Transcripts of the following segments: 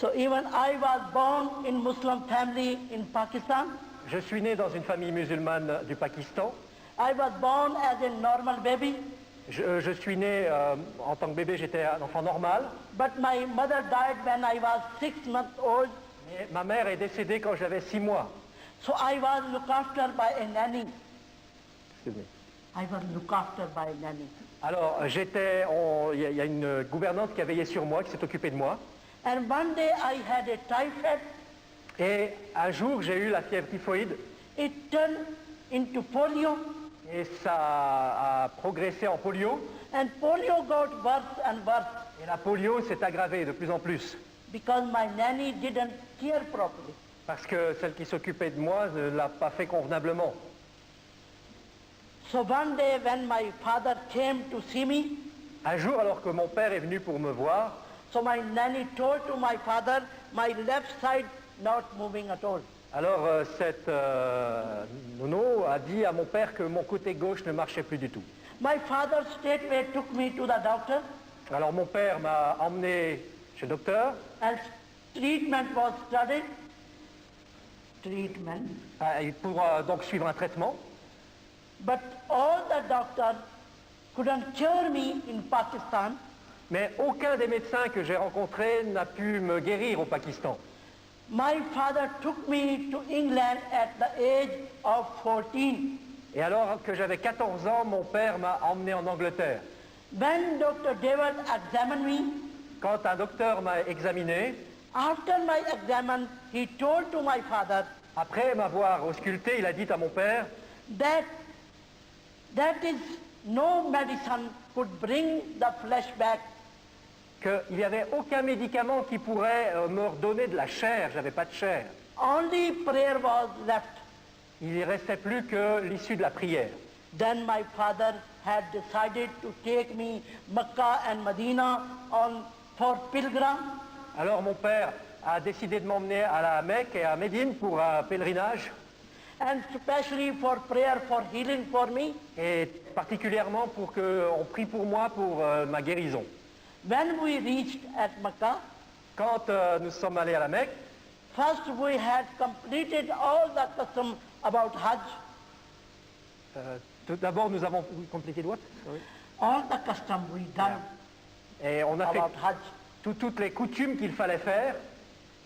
So even I was born in Muslim family in Pakistan. Je suis né dans une famille musulmane du Pakistan. I was born as a normal baby. Je suis né en tant que bébé, j'étais un enfant normal. But my mother died when I was 6 months old. Mais ma mère est décédée quand j'avais 6 mois. So I was looked after by a nanny. Excuse-moi. I was looked after by a nanny. Alors, il y a une gouvernante qui a veillé sur moi, qui s'est occupée de moi. And one day I had a typhoid. Et un jour, j'ai eu la fièvre typhoïde. It turned into polio. Et ça a progressé en polio. And polio got worse and worse. Et la polio s'est aggravée de plus en plus. Because my nanny didn't care properly. Parce que celle qui s'occupait de moi ne l'a pas fait convenablement. So one day when my father came to see me, Un jour, alors que mon père est venu pour me voir, so my nanny told to my father, my left side not moving at all. alors cette nono a dit à mon père que mon côté gauche ne marchait plus du tout. My father straightway took me to the doctor Alors mon père m'a emmené chez le docteur and treatment was started. Treatment. pour donc suivre un traitement. But all the doctors couldn't cure me in Pakistan. Mais aucun des médecins que j'ai rencontrés n'a pu me guérir au Pakistan. My father took me to England at the age of 14. Et alors que j'avais 14 ans, mon père m'a emmené en Angleterre. When Dr. David examined me, Quand un docteur m'a examiné, after my exam, he told to my father après m'avoir ausculté, il a dit à mon père that is no medicine could bring the flesh back. qu'il n'y avait aucun médicament qui pourrait me redonner de la chair, j'avais pas de chair. Only prayer was left. Il ne restait plus que l'issue de la prière. Then my father had decided to take me Mecca and Medina for pilgrim. Alors mon père a décidé de m'emmener à la Mecque et à Médine pour un pèlerinage, And especially for prayer for healing for me. et particulièrement pour qu'on prie pour moi pour ma guérison. When we reached at Mecca, Quand nous sommes allés à la Mecque, first we had completed all the custom about Hajj. tout d'abord nous avons complété what? Sorry. All the custom we done Et on a fait about Hajj. toutes les coutumes qu'il fallait faire.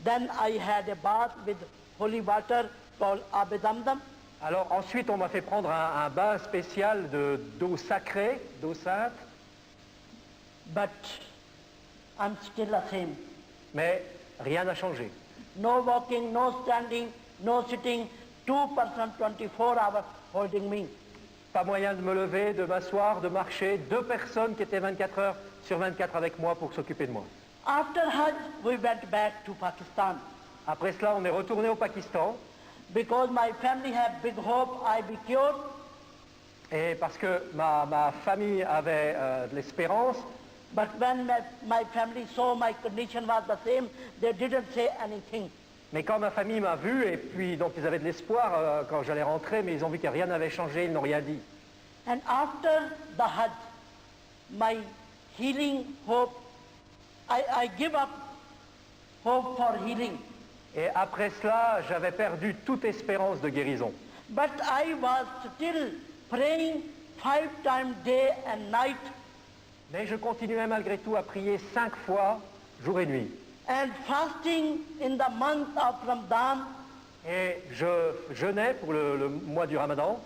Then I had a bath with holy water called Ab Zamzam. Alors ensuite on m'a fait prendre un bain spécial d'eau sacrée, d'eau sainte, But I'm still the same. mais rien n'a changé. No walking, no standing, no sitting. 2 person 24 hours holding me. Pas moyen de me lever, de m'asseoir, de marcher. 2 personnes qui étaient 24 heures sur 24 avec moi pour s'occuper de moi. After Hajj, we went back to Pakistan. Après cela, on est retourné au Pakistan, Because my family had big hope I be cured. et parce que ma famille avait de l'espérance, But when my family saw my condition was the same, they didn't say anything. mais quand ma famille m'a vu, et puis donc ils avaient de l'espoir quand j'allais rentrer, mais ils ont vu que rien n'avait changé, ils n'ont rien dit. And after the Hajj, my healing hope, I give up hope for healing. Et après cela, j'avais perdu toute espérance de guérison. But I was still praying 5 times day and night, Mais je continuais malgré tout à prier 5 fois, jour et nuit. and fasting in the month of Ramadan. Et je jeûnais pour le mois du Ramadan.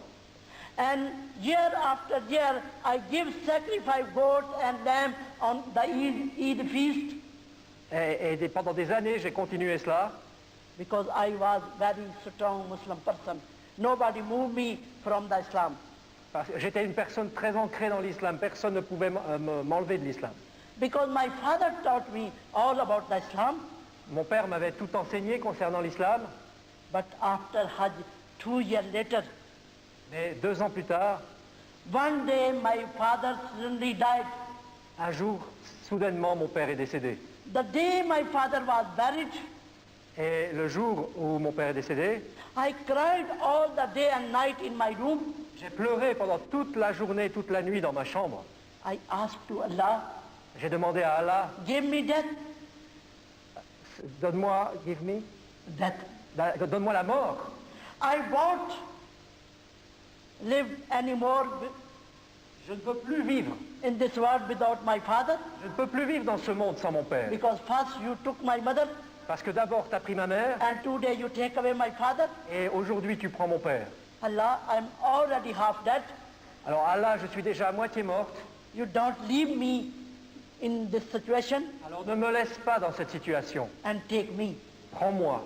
And year after year, I give sacrifice goat and lamb on the Eid feast, Et pendant des années, j'ai continué cela. because I was very strong Muslim person. Nobody moved me from the Islam. Parce que j'étais une personne très ancrée dans l'islam. Personne ne pouvait m'enlever de l'islam. Because my father taught me all about the Islam, Mon père m'avait tout enseigné concernant l'islam. but after Hajj, 2 years later, Mais 2 ans plus tard, one day my father suddenly died. un jour, soudainement, mon père est décédé. The day my father was buried, Et le jour où mon père est décédé, I cried all the day and night in my room. j'ai pleuré pendant toute la journée, toute la nuit dans ma chambre. I asked to Allah, J'ai demandé à Allah, give me death. Donne-moi, give me, death. donne-moi la mort. I won't live anymore Je ne peux plus vivre. in this world without my father, Je ne peux plus vivre dans ce monde sans mon père. because first you took my mother, Parce que d'abord, tu as pris ma mère, and today you take away my father. et aujourd'hui, tu prends mon père. Allah, I'm already half dead. Alors Allah, je suis déjà à moitié morte. You don't leave me in this situation Alors ne me laisse pas dans cette situation. and take me. Prends-moi.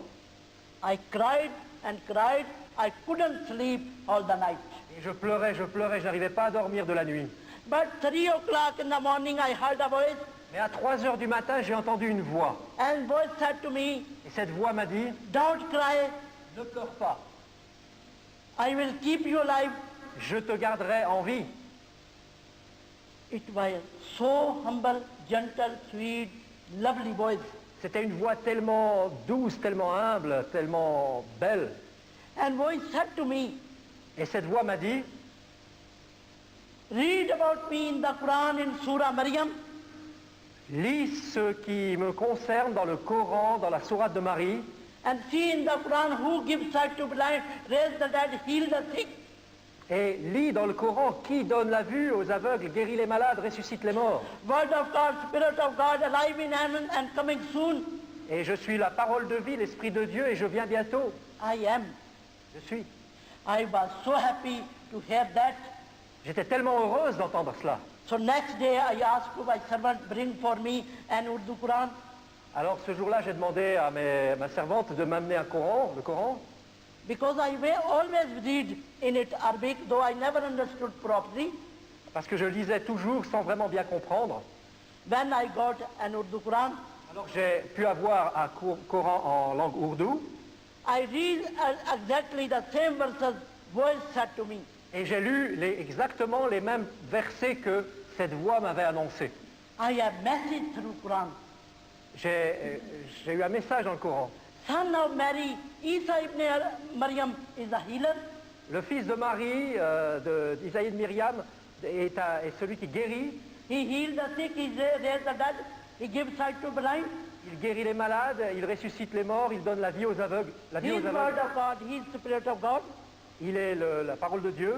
I cried and cried. I couldn't sleep all the night. Et je pleurais, je n'arrivais pas à dormir de la nuit. But 3 o'clock in the morning I heard a voice, Mais à 3 heures du matin, j'ai entendu une voix. and voice said to me, Et cette voix m'a dit, don't cry, ne pleure pas. I will keep you alive. Je te garderai en vie. It was so humble, gentle, sweet, lovely voice. C'était une voix tellement douce, tellement humble, tellement belle. And voice said to me, Et cette voix m'a dit, read about me in the Quran in Surah Maryam. lis ce qui me concerne dans le Coran, dans la sourate de Marie, And see in the Quran who gives sight to blind, raise the dead, heal the sick. et lis dans le Coran qui donne la vue aux aveugles, guérit les malades, ressuscite les morts. Word of God, Spirit of God, alive in heaven and coming soon. Et je suis la parole de vie, l'Esprit de Dieu, et je viens bientôt. I am. Je suis. I was so happy to hear that. J'étais tellement heureuse d'entendre cela. So next day I asked to my servant, bring for me an Urdu Quran. Alors ce jour-là, j'ai demandé à ma servante de m'amener un Coran, le Coran, Because I will always read in it Arabic, though I never understood properly. parce que je lisais toujours sans vraiment bien comprendre. When I got an Urdu Quran, Alors j'ai pu avoir un Coran en langue ourdou, I read exactly the same verses voice said to me. et j'ai lu exactement les mêmes versets que cette voix m'avait annoncés. I have message through Quran. J'ai eu un message dans le Coran. Son of Mary, Isa ibn Maryam is a healer. Le fils de Marie, d'Isaïe de Myriam, est celui qui guérit. He healed the sick, he raised the dead, he gives sight to blind. Il guérit les malades, il ressuscite les morts, il donne la vie aux aveugles. La vie He is aux word aveugles. of God, he is Spirit of God. Il est la parole de Dieu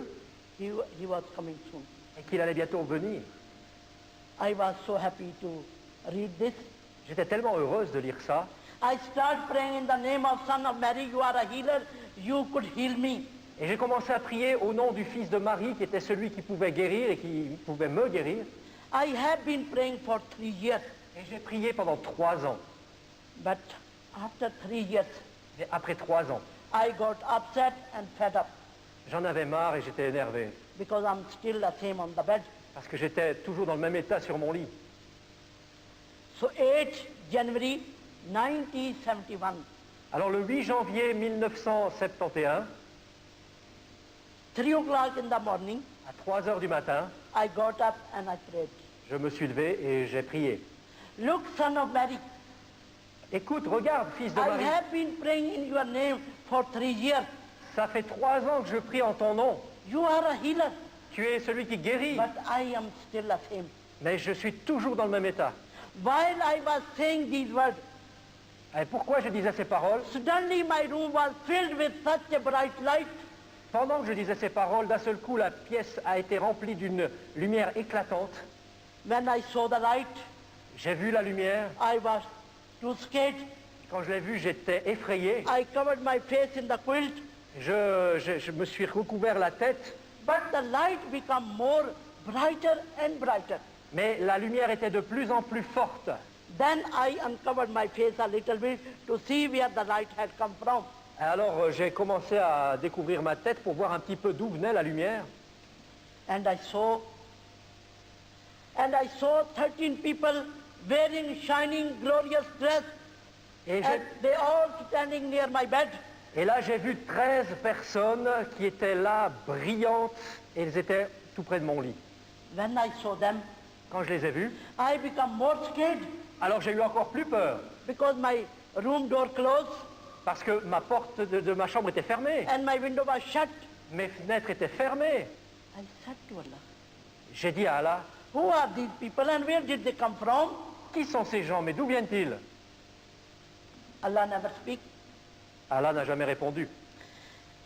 He was coming soon. et qu'il allait bientôt venir. I was so happy to read this. J'étais tellement heureuse de lire ça. I start praying in the name of Son of Mary, you are a healer, you could heal me. Et j'ai commencé à prier au nom du fils de Marie, qui était celui qui pouvait guérir et qui pouvait me guérir. I have been praying for 3 years, Et j'ai prié pendant 3 ans. but after 3 years, Et après 3 ans, I got upset and fed up j'en avais marre et j'étais énervé. because I'm still the same on the bed. Parce que j'étais toujours dans le même état sur mon lit. So 8 January 1971, Alors le 8 janvier 1971, 3 o'clock in the morning, à 3 heures du matin, I got up and I prayed. je me suis levé et j'ai prié. Look, Son of Mary, Écoute, regarde, fils de I Marie, have been praying in your name for 3 years. ça fait 3 ans que je prie en ton nom. You are a healer, Tu es celui qui guérit, but I am still the same. mais je suis toujours dans le même état. While I was saying these words, Et pourquoi je disais ces paroles? suddenly my room was filled with such a bright light. Pendant que je disais ces paroles, d'un seul coup, la pièce a été remplie d'une lumière éclatante. When I saw the light, J'ai vu la lumière. I was too scared. Quand je l'ai vue, j'étais effrayé. I covered my face in the quilt, Je me suis recouvert la tête, but the light became more brighter and brighter. mais la lumière était de plus en plus forte. Then I uncovered my face a little bit to see where the light had come from. Alors j'ai commencé à découvrir ma tête pour voir un petit peu d'où venait la lumière. And I saw 13 people wearing shining, glorious dress, Et, and they all standing near my bed. et là j'ai vu 13 personnes qui étaient là, brillantes, et elles étaient tout près de mon lit. When I saw them, Quand je les ai vues, I became more scared alors j'ai eu encore plus peur, because my room door closed parce que ma porte de ma chambre était fermée, and my window was shut. mes fenêtres étaient fermées. I said to Allah, J'ai dit à Allah, who are these people and where did they come from? qui sont ces gens, mais d'où viennent-ils? Allah never speaks. Allah n'a jamais répondu.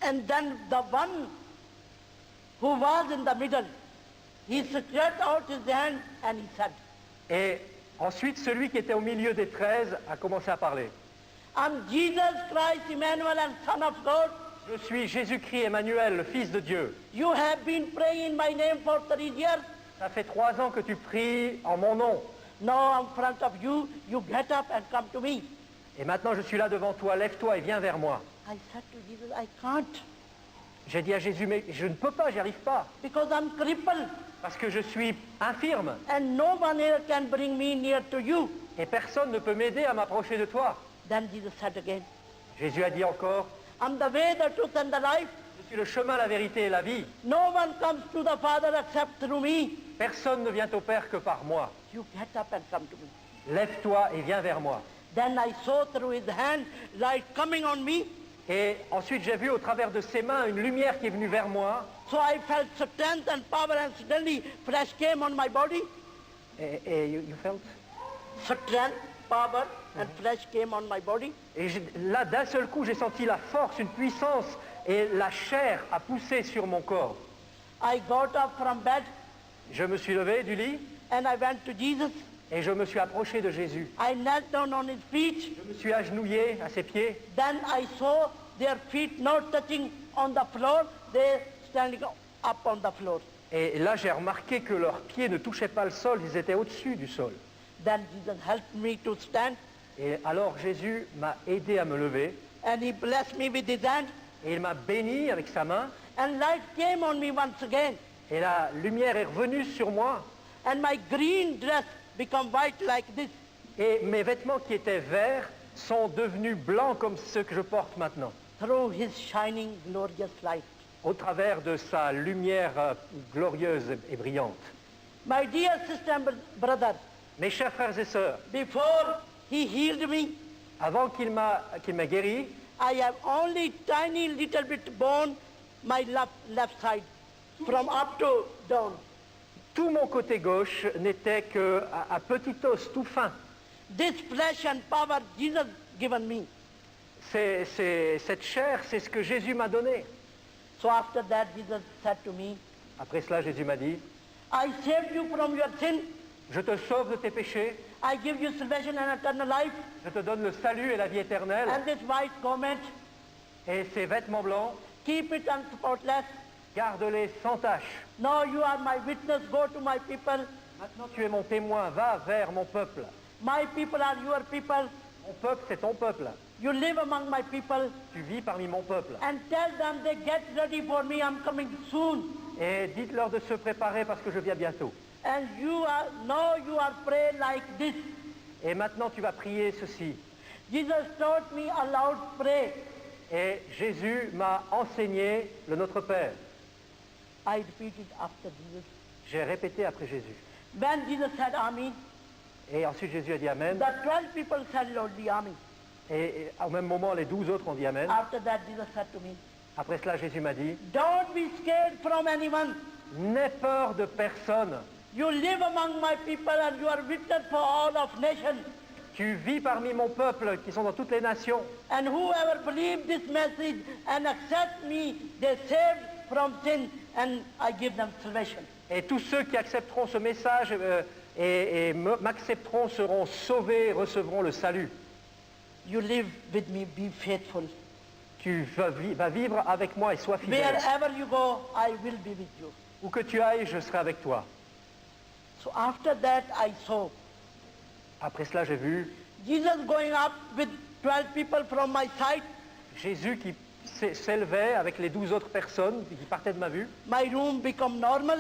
And then the one who was in the middle, he stretched out his hand and he said, Et ensuite, celui qui était au milieu des 13 a commencé à parler. I'm Jesus Christ, Emmanuel, and Son of God. Je suis Jésus-Christ Emmanuel, le Fils de Dieu. You have been praying in my name for 3 years. Ça fait 3 ans que tu pries en mon nom. Now in front of you, you get up and come to me. Et maintenant, je suis là devant toi. Lève-toi et viens vers moi. I said to Jesus, I can't, J'ai dit à Jésus, mais je ne peux pas, j'y arrive pas. because I'm crippled, Parce que je suis infirme. and no one here can bring me near to you. Et personne ne peut m'aider à m'approcher de toi. Then Jesus said again, Jésus a dit encore, I'm the way, the truth, and the life. je suis le chemin, la vérité et la vie. No one comes to the Father except through me. Personne ne vient au Père que par moi. You get up and come to me. Lève-toi et viens vers moi. Then I saw through his hand light coming on me. Et ensuite, j'ai vu au travers de ses mains une lumière qui est venue vers moi. So I felt strength and power, and suddenly flesh came on my body. Et you felt? Strength, power, and flesh came on my body. Et là, d'un seul coup, j'ai senti la force, une puissance, et la chair a poussé sur mon corps. I got up from bed Je me suis levé du lit and I went to Jesus. et je me suis approché de Jésus. I knelt down on his feet. Je me suis agenouillé à ses pieds. Then I saw their feet not touching on the floor. They standing up on the floor. Et là, j'ai remarqué que leurs pieds ne touchaient pas le sol, ils étaient au-dessus du sol. Then Jesus helped me to stand, Et alors Jésus m'a aidé à me lever and he blessed me with his hand. et il m'a béni avec sa main. And light came on me once again. Et la lumière est revenue sur moi. And my green dress become white like this. Et mes vêtements qui étaient verts sont devenus blancs comme ceux que je porte maintenant. Through his shining, glorious light. Au travers de sa lumière glorieuse et brillante. My dear sister and brother, Mes chers frères et sœurs, before he healed me, avant qu'il m'ait guéri, I have only tiny little bit bone my left side, from up to down. tout mon côté gauche n'était qu'un petit os tout fin. This flesh and power Jesus given me. Cette chair, c'est ce que Jésus m'a donné. So after that Jesus said to me, Après cela, Jésus m'a dit, I saved you from your sin. je te sauve de tes péchés, I give you salvation and eternal life. je te donne le salut et la vie éternelle, And this white garment, et ces vêtements blancs, keep it unspotless. garde-les sans tache. Now you are my witness. Go to my people. Maintenant, tu es mon témoin, va vers mon peuple. My people are your people. Mon peuple, c'est ton peuple. You live among my people. Tu vis parmi mon peuple. And tell them they get ready for me. I'm coming soon. Et dites-leur de se préparer parce que je viens bientôt. And now you are praying like this. Et maintenant, tu vas prier ceci. Jesus taught me aloud pray. Et Jésus m'a enseigné le Notre Père. I repeated after Jesus. J'ai répété après Jésus. When Jesus said Amen, Et ensuite, Jésus a dit Amen. the 12 people said loudly Amen. Et au même moment, les 12 autres ont dit Amen. After that, Jesus said to me, Après cela, Jésus m'a dit, don't be scared from anyone. n'aie peur de personne. You live among my people and you are witness for all of nations. Tu vis parmi mon peuple qui sont dans toutes les nations. And whoever believes this message and accept me, they saved from sin and I give them salvation. Et tous ceux qui accepteront ce message et m'accepteront seront sauvés et recevront le salut. You live with me, be faithful. Tu vas vivre avec moi et sois fidèle. Wherever you go, I will be with you. Où que tu ailles, je serai avec toi. So after that, I saw Après cela, j'ai vu Jesus going up with 12 people from my side. Jésus qui s'élevait avec les 12 autres personnes qui partaient de ma vue. My room become normal,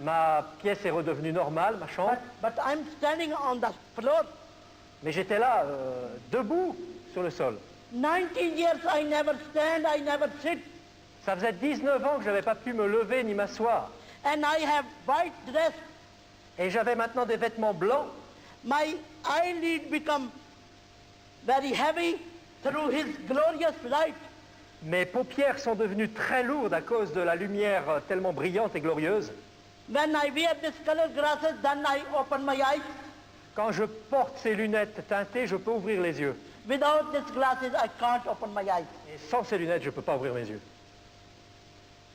Ma pièce est redevenue normale, ma chambre. but I'm standing on the floor. Mais j'étais là, debout sur le sol. 19 years I never stand, I never sit. Ça faisait 19 ans que je n'avais pas pu me lever ni m'asseoir. And I have white dress. Et j'avais maintenant des vêtements blancs. My eyelid become very heavy through his glorious light. Mes paupières sont devenues très lourdes à cause de la lumière tellement brillante et glorieuse. When I wear this color glasses, then I open my eyes. Quand je porte ces lunettes teintées, je peux ouvrir les yeux. Without these glasses, I can't open my eyes. Et sans ces lunettes, je ne peux pas ouvrir mes yeux.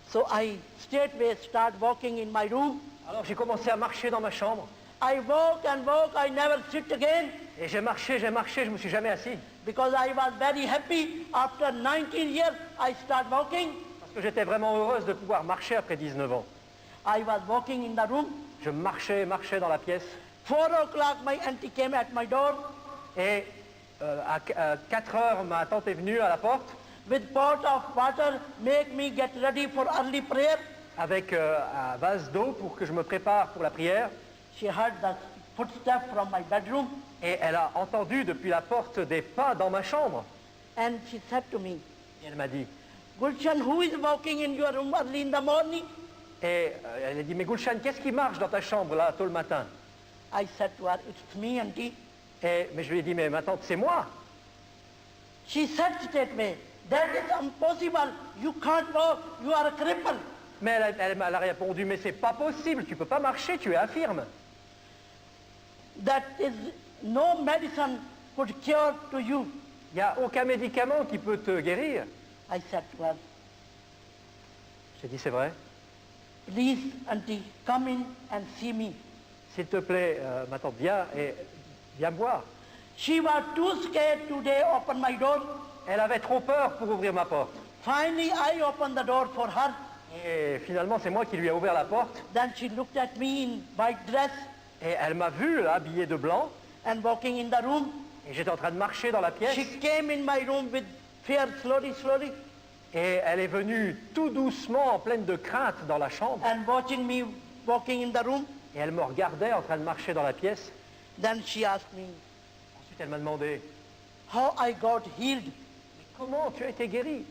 So I straightway start walking in my room. Alors j'ai commencé à marcher dans ma chambre. I walk and walk, I never sit again Et j'ai marché, je ne me suis jamais assis. because I was very happy. After 19 years, I start walking. Parce que j'étais vraiment heureuse de pouvoir marcher après 19 ans. I was walking in the room. Je marchais dans la pièce. 4 o'clock, my auntie came at my door Et à 4 heures, ma tante est venue à la porte with pot of water, make me get ready for early prayer. avec un vase d'eau pour que je me prépare pour la prière. She heard the footsteps from my bedroom Et elle a entendu depuis la porte des pas dans ma chambre. and she said to me, Et elle m'a dit, Gulshan, who is walking in your room early in the morning? elle a dit, mais Gulshan, qu'est-ce qui marche dans ta chambre là, tôt le matin? I said to her, it's me, auntie. Mais je lui ai dit, mais ma tante, c'est moi. She said straightway, that is impossible. You can't walk. You are a cripple. Mais elle m'a répondu, mais c'est pas possible, tu peux pas marcher, tu es infirme. That is no medicine could cure to you. Il n'y a aucun médicament qui peut te guérir. I said to her, J'ai dit, c'est vrai. please, auntie, come in and see me. S'il te plaît, ma tante, viens me voir. She was too scared today open my door. Elle avait trop peur pour ouvrir ma porte. Finally, I opened the door for her. Et finalement, c'est moi qui lui ai ouvert la porte. Then she looked at me in white dress Et elle m'a vu, là, habillée de blanc. and walking in the room. Et j'étais en train de marcher dans la pièce. She came in my room with fear slowly, slowly, Et elle est venue tout doucement, en pleine de crainte, dans la chambre. and watching me walking in the room. Et elle me regardait en train de marcher dans la pièce. Then she asked me, Ensuite, elle m'a demandé, how I got healed. comment tu as été guéri?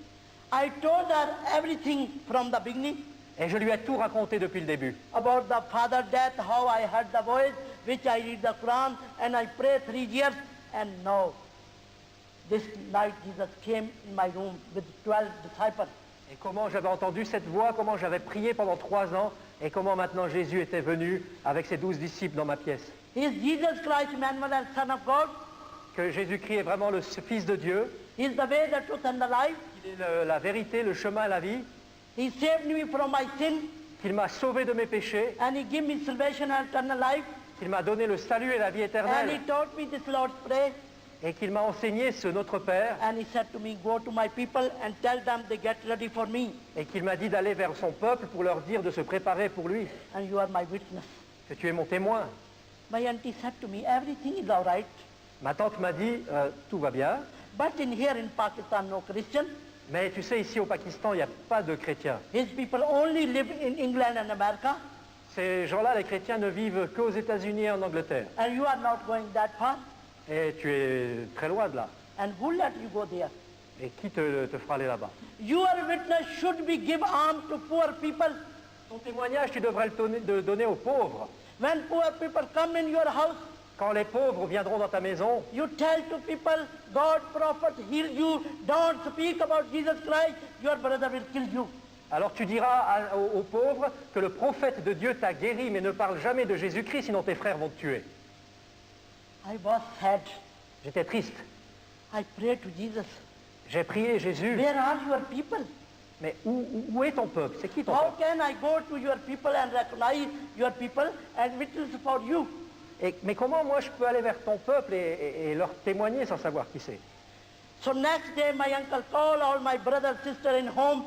I told her everything from the beginning Et je lui ai tout raconté depuis le début. about the father death, how I heard the voice, which I read the Quran, and I prayed 3 years, and now, this night Jesus came in my room with 12 disciples. Et comment j'avais entendu cette voix, comment j'avais prié pendant 3 ans, et comment maintenant Jésus était venu avec ses 12 disciples dans ma pièce. He is Jesus Christ, Emmanuel, and Son of God. Que Jésus-Christ est vraiment le Fils de Dieu. He is the way, the truth, and the life. Il est la vérité, le chemin et la vie. He saved me from my sin, Qu'il m'a sauvé de mes péchés. and He gave me salvation and eternal life. Qu'il m'a donné le salut et la vie And He éternelle. taught me this Lord's Prayer. Et qu'il m'a enseigné ce Notre Père. And He said to me, go to my people and tell them they get ready for me. Et qu'il m'a dit d'aller vers son peuple pour leur dire de se préparer pour lui. And you are my witness. Que tu es mon témoin. My auntie said to me, everything is all right. Ma tante m'a dit, tout va bien. But in here in Pakistan, no Christian. Mais tu sais, ici au Pakistan, il n'y a pas de chrétiens. His people only live in England and America. Ces gens-là, les chrétiens, ne vivent qu'aux États-Unis et en Angleterre. And you are not going that far. Et tu es très loin de là. And who let you go there? Et qui te fera aller là-bas? Your witness should be give alms to poor people. Ton témoignage, tu devrais le donner aux pauvres. When poor people come in your house, Quand les pauvres viendront dans ta maison, you tell to people, God prophet heal you. Don't speak about Jesus Christ. Your brother will kill you. alors tu diras aux pauvres que le prophète de Dieu t'a guéri, mais ne parle jamais de Jésus-Christ, sinon tes frères vont te tuer. I was sad. J'étais triste. I prayed to Jesus. J'ai prié Jésus, Where are your people? mais où est ton peuple? C'est qui ton How peuple? can I go to your people and recognize your people and witness for you? Mais comment moi je peux aller vers ton peuple et leur témoigner sans savoir qui c'est? So next day my uncle called all my brother and sister in home.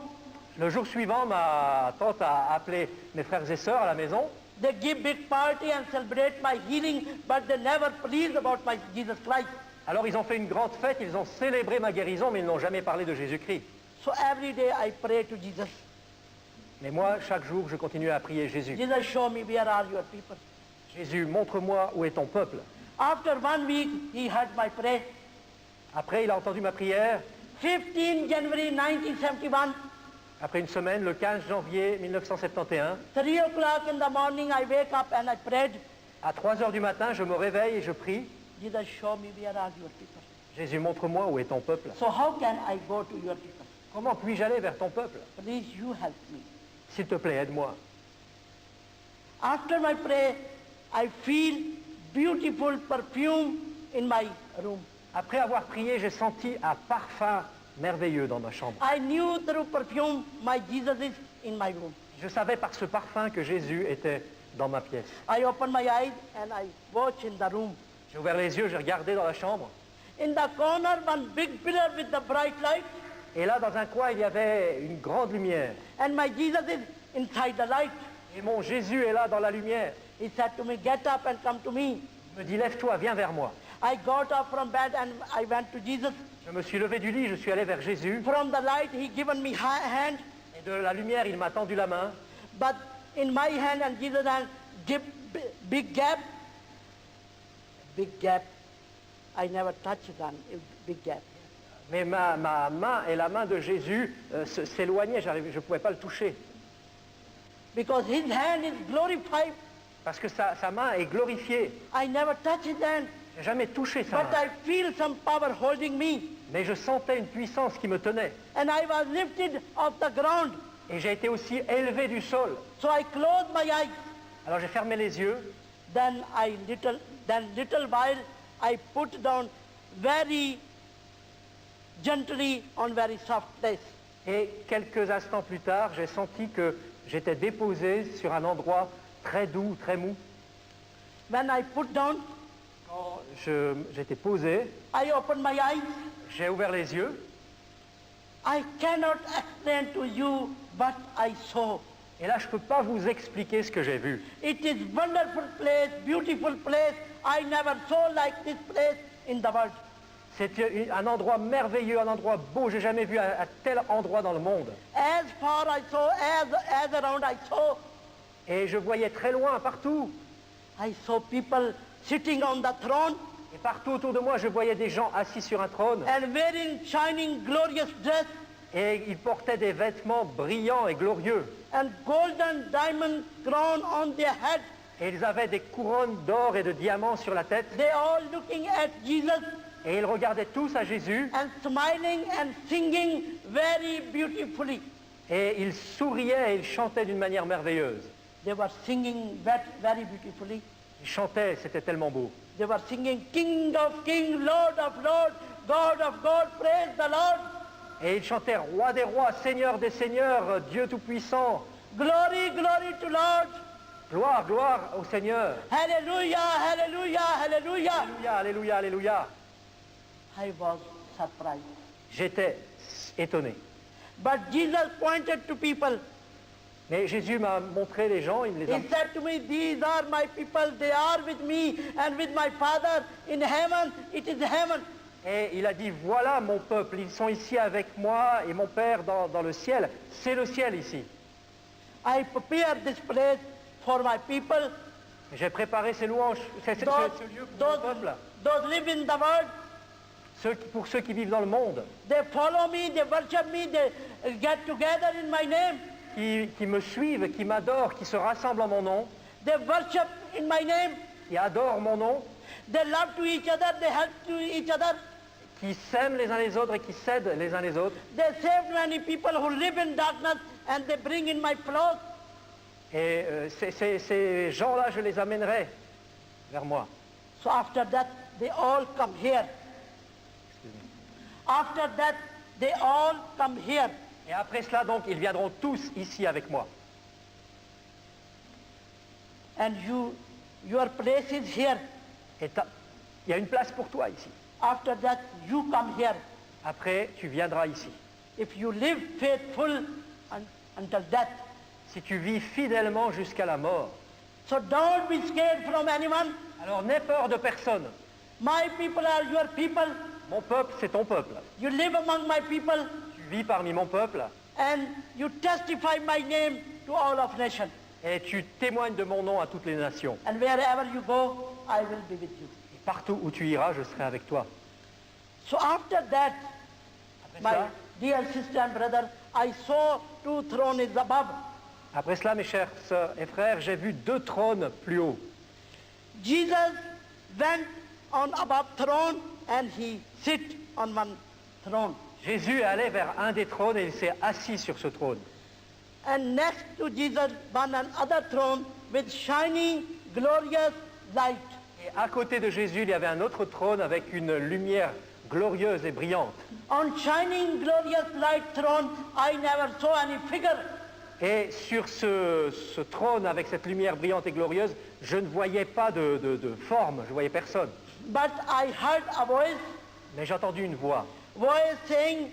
Le jour suivant, ma tante a appelé mes frères et sœurs à la maison. They give big party and celebrate my healing, but they never pleased about my Jesus Christ. Alors ils ont fait une grande fête, ils ont célébré ma guérison, mais ils n'ont jamais parlé de Jésus-Christ. So every day I pray to Jesus. Mais moi, chaque jour, je continue à prier Jésus. Jesus, show me where are your people. Jésus, montre-moi où est ton peuple. After 1 week, he heard my prayer. Après, il a entendu ma prière. 15 January 1971, Après une semaine, le 15 janvier 1971, 3 o'clock in the morning, I wake up and I prayed. à 3 heures du matin, je me réveille et je prie. Jesus, show me where are your people. Jésus, montre-moi où est ton peuple. So how can I go to your people? Comment puis-je aller vers ton peuple? Please, you help me. S'il te plaît, aide-moi. After my prayer, I feel beautiful perfume in my room. Après avoir prié, j'ai senti un parfum merveilleux dans ma chambre. I knew through perfume my Jesus is in my room. Je savais par ce parfum que Jésus était dans ma pièce. I opened my eyes and I watched in the room. J'ai ouvert les yeux, j'ai regardé dans la chambre. In the corner, one big pillar with the bright light, Et là, dans un coin, il y avait une grande lumière. and my Jesus is inside the light. Et mon Jésus est là dans la lumière. He said to me, get up and come to me. Il me dit, lève-toi, viens vers moi. I got up from bed and I went to Jesus. Je me suis levé du lit, je suis allé vers Jésus. From the light, he given me hand, Et de la lumière, il m'a tendu la main. but in my hand and Jesus' hand, big gap. Big gap. I never touched that big gap. Mais ma main et la main de Jésus s'éloignaient, je ne pouvais pas le toucher. Because his hand is glorified. Parce que sa main est glorifiée. I never touched his hand, Je n'ai jamais touché sa but main. I feel some power holding me. Mais je sentais une puissance qui me tenait. And I was lifted off the ground. Et j'ai été aussi élevé du sol. So I closed my eyes. Alors j'ai fermé les yeux. Then little while I put down very gently on very soft place. Et quelques instants plus tard, j'ai senti que j'étais déposé sur un endroit très doux, très mou. When I put down, J'étais posé, I opened my eyes. j'ai ouvert les yeux. I cannot explain to you what I saw. Et là, je ne peux pas vous expliquer ce que j'ai vu. It is wonderful place, beautiful place. I never saw like this place in the world. C'est un endroit merveilleux, un endroit beau. J'ai jamais vu un tel endroit dans le monde. As far I saw, as around I saw, Et je voyais très loin, partout. I saw people sitting on the throne Et partout autour de moi, je voyais des gens assis sur un trône. and wearing shining glorious dress Et ils portaient des vêtements brillants et glorieux. and golden diamond crown on their head. Et ils avaient des couronnes d'or et de diamants sur la tête. They all looking at Jesus Et ils regardaient tous à Jésus. and smiling and singing very beautifully. Et ils souriaient et ils chantaient d'une manière merveilleuse. They were singing very beautifully. Ils chantaient, c'était tellement beau. They were singing, King of kings, Lord of lords, God of gods, praise the Lord. Et ils chantaient Roi des rois, Seigneur des seigneurs, Dieu tout-puissant. Glory, glory to Lord. Gloire, gloire au Seigneur. Hallelujah, hallelujah, hallelujah. Alléluia, alléluia, alléluia. I was surprised. J'étais étonné. But Jesus pointed to people. Mais Jésus m'a montré les gens, il me les a... He said to me, these are my people, they are with me and with my Father in heaven, it is heaven. Et il a dit, voilà mon peuple, ils sont ici avec moi et mon Père dans le ciel. C'est le ciel ici. I prepared this place for my people, J'ai préparé ces louanges, ce lieu pour mon peuple. those live in the world. Pour ceux qui vivent dans le monde, They follow me, they worship me, they get together in my name. qui me suivent, qui m'adorent, qui se rassemblent en mon nom, They worship in my name. qui adorent mon nom, They love to each other, they help to each other. qui s'aiment les uns les autres et qui s'aident les uns les autres. They save many people who live in darkness and they bring in my clothes. Et ces gens-là, je les amènerai vers moi. So after that, they all come here. After that, they all come here. Et après cela, donc, ils viendront tous ici avec moi. And your place is here. Et il y a une place pour toi ici. After that, you come here. Après, tu viendras ici. If you live faithful until death. Si tu vis fidèlement jusqu'à la mort. So don't be scared from anyone. Alors n'aie peur de personne. My people are your people. Mon peuple, c'est ton peuple. You live among my people Tu vis parmi mon peuple and you testify my name to all of nations. et tu témoignes de mon nom à toutes les nations. And wherever you go, I will be with you. Et partout où tu iras, je serai avec toi. So after that, Après my cela, dear sister and brother, I saw two thrones above. après cela, mes chers sœurs et frères, j'ai vu 2 trônes plus haut. Jesus went on above throne and he sit on one throne. Jésus est allé vers un des trônes et il s'est assis sur ce trône. And next to Jesus, one another throne with shining, glorious light. Et à côté de Jésus, il y avait un autre trône avec une lumière glorieuse et brillante. On shining glorious light throne, I never saw any figure. Et sur ce trône avec cette lumière brillante et glorieuse, je ne voyais pas de forme, je ne voyais personne. But I heard a voice Mais j'ai entendu une voix saying,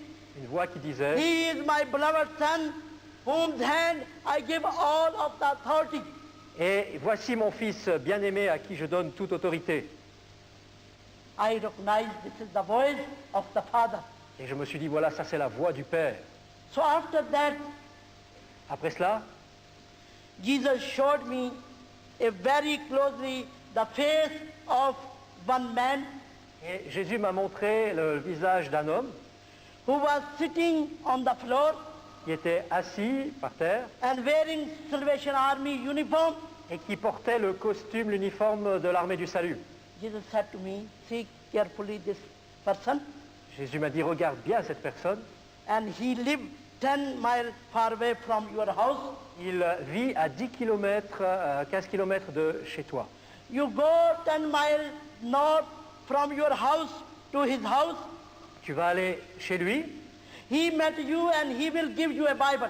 qui disait, He is my beloved son, whose hand I give all of the authority. et voici mon fils bien-aimé à qui je donne toute autorité. I recognize this is the voice of the Father. Et je me suis dit, voilà, ça c'est la voix du Père. So after that, Après cela, Jesus showed me very closely the face of one man et Jésus m'a montré le visage d'un homme who was sitting on the floor qui était assis par terre and wearing Salvation Army uniform. et qui portait le costume, l'uniforme de l'armée du salut. Jesus said to me, see carefully this person. Jésus m'a dit, regarde bien cette personne. And he lived 10 miles far away from your house. Il vit à 10 km, 15 km de chez toi. You go 10 miles north from your house to his house. Tu vas aller chez lui, He met you and he will give you a Bible.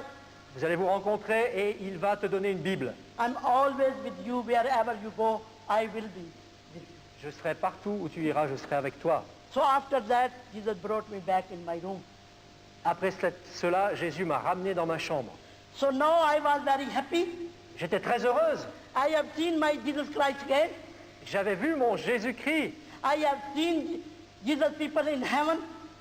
vous allez vous rencontrer et il va te donner une Bible. I'm always with you wherever you go. I will be with you. Je serai partout où tu iras, je serai avec toi. So after that, Jesus brought me back in my room. Après cela, Jésus m'a ramené dans ma chambre. So now I was very happy. J'étais très heureuse. I have seen my Jesus Christ again. J'avais vu mon Jésus-Christ. I have seen Jesus people in heaven.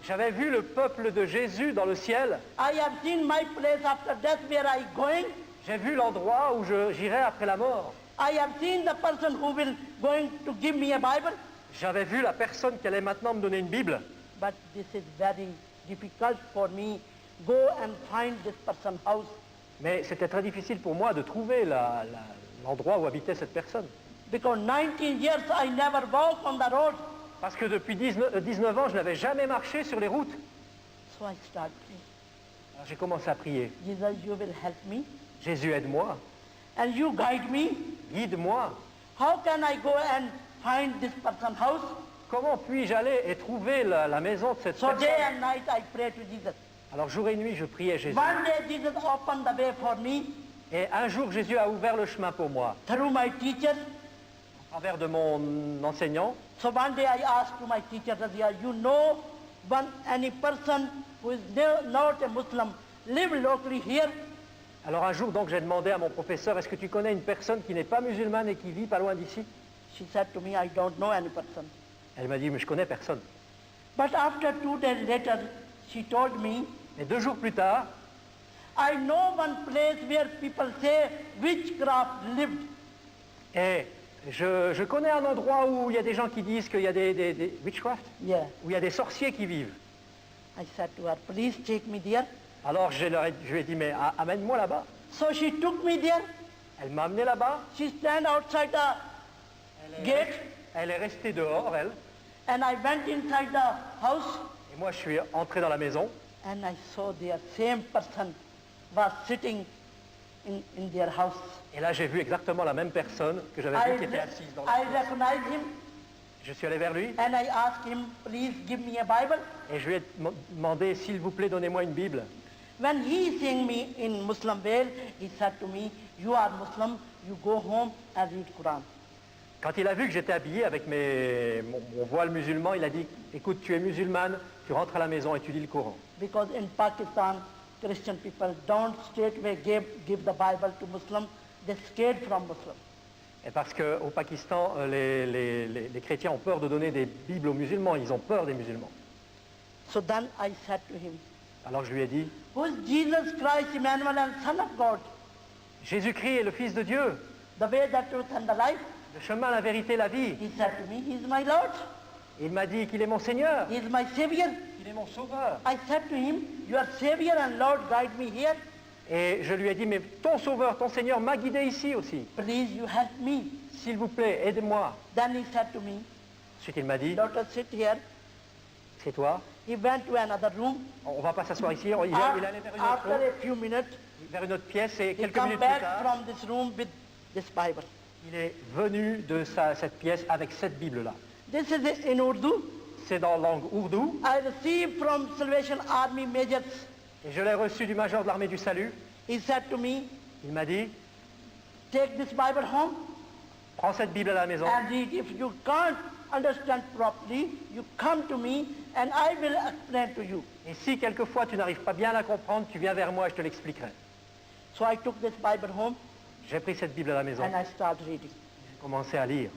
J'avais vu le peuple de Jésus dans le ciel. I have seen my place after death where I going. J'ai vu l'endroit où j'irai après la mort. I have seen the person who will going to give me a Bible. J'avais vu la personne qui allait maintenant me donner une Bible. But this is very difficult for me. Go and find this person's house. Mais c'était très difficile pour moi de trouver l'endroit où habitait cette personne. Because 19 years I never walk on the road. Parce que depuis 19 ans, je n'avais jamais marché sur les routes. So I start praying. Alors j'ai commencé à prier. Jesus, you will help me. Jésus, aide-moi, And you guide me. guide-moi. How can I go and find this person's house? Comment puis-je aller et trouver la maison de cette So day personne? and night I pray to Jesus. Alors jour et nuit, je priais Jésus. One day Jesus opened the way for me Et un jour, Jésus a ouvert le chemin pour moi, through my teacher. à travers de mon enseignant. So one day I asked to my teacher, Razia, you know any person who is not a Muslim live locally here? Alors un jour, donc, j'ai demandé à mon professeur, est-ce que tu connais une personne qui n'est pas musulmane et qui vit pas loin d'ici? She said to me, I don't know any person. Elle m'a dit, mais je connais personne. But after 2 days later, she told me, Mais 2 jours plus tard, I know one place where people say witchcraft lived. et je connais un endroit où il y a des gens qui disent qu'il y a des witchcraft, Yeah. où il y a des sorciers qui vivent. I said to her, please take me there. Alors je lui ai dit, mais amène-moi là-bas. So she took me there. Elle m'a amené là-bas. She stand outside the gate, Elle est restée dehors, elle. and I went inside the house, Et moi, je suis entré dans la maison. and I saw their same person was sitting in their house. Et là, j'ai vu exactement la même personne que j'avais I, vue qui était assise dans I la... recognized him, Je suis allé vers lui and I asked him, please give me a Bible. et je lui ai demandé, s'il vous plaît, donnez-moi une Bible. When he seeing me in Muslim veil, he said to me, you are Muslim, you go home and read Quran. Quand il a vu que j'étais habillé avec mon voile musulman, il a dit, écoute, tu es musulmane, tu rentres à la maison et tu lis le Coran. Because in Pakistan, Christian people don't straightway give the Bible to Muslims, they scared from Muslims. Et parce qu'au Pakistan, les chrétiens ont peur de donner des Bibles aux musulmans, ils ont peur des musulmans. So then I said to him, Alors je lui ai dit, who is Jesus Christ, Emmanuel, and Son of God, Jésus-Christ est le Fils de Dieu, the way, the truth, and the life? le chemin, la vérité, la vie. He said to me, he is my Lord, Il m'a dit qu'il est mon Seigneur, he is my Savior. qu'il est mon Sauveur. I said to him, your Savior and Lord guide me here. Et je lui ai dit, mais ton Sauveur, ton Seigneur m'a guidé ici aussi. Please, you help me. S'il vous plaît, aide-moi. Then he said to me, Ensuite, il m'a dit, daughter, sit here. c'est toi. He went to another room. On va pas s'asseoir ici. Il allait After a few minutes, vers une autre pièce et he quelques come minutes plus back tard, from this room with this Bible. Il est venu de cette pièce avec cette Bible-là. This is in Urdu. C'est dans la langue ourdou I received from Salvation Army majors. et je l'ai reçu du major de l'armée du salut. He said to me, Il m'a dit, take this Bible home prends cette Bible à la maison and read. If you can't understand properly, you come to me and I will explain to you. et si quelquefois tu n'arrives pas bien à la comprendre, tu viens vers moi et je te l'expliquerai. So I took this Bible home J'ai pris cette Bible à la maison. and I started reading. J'ai commencé à lire.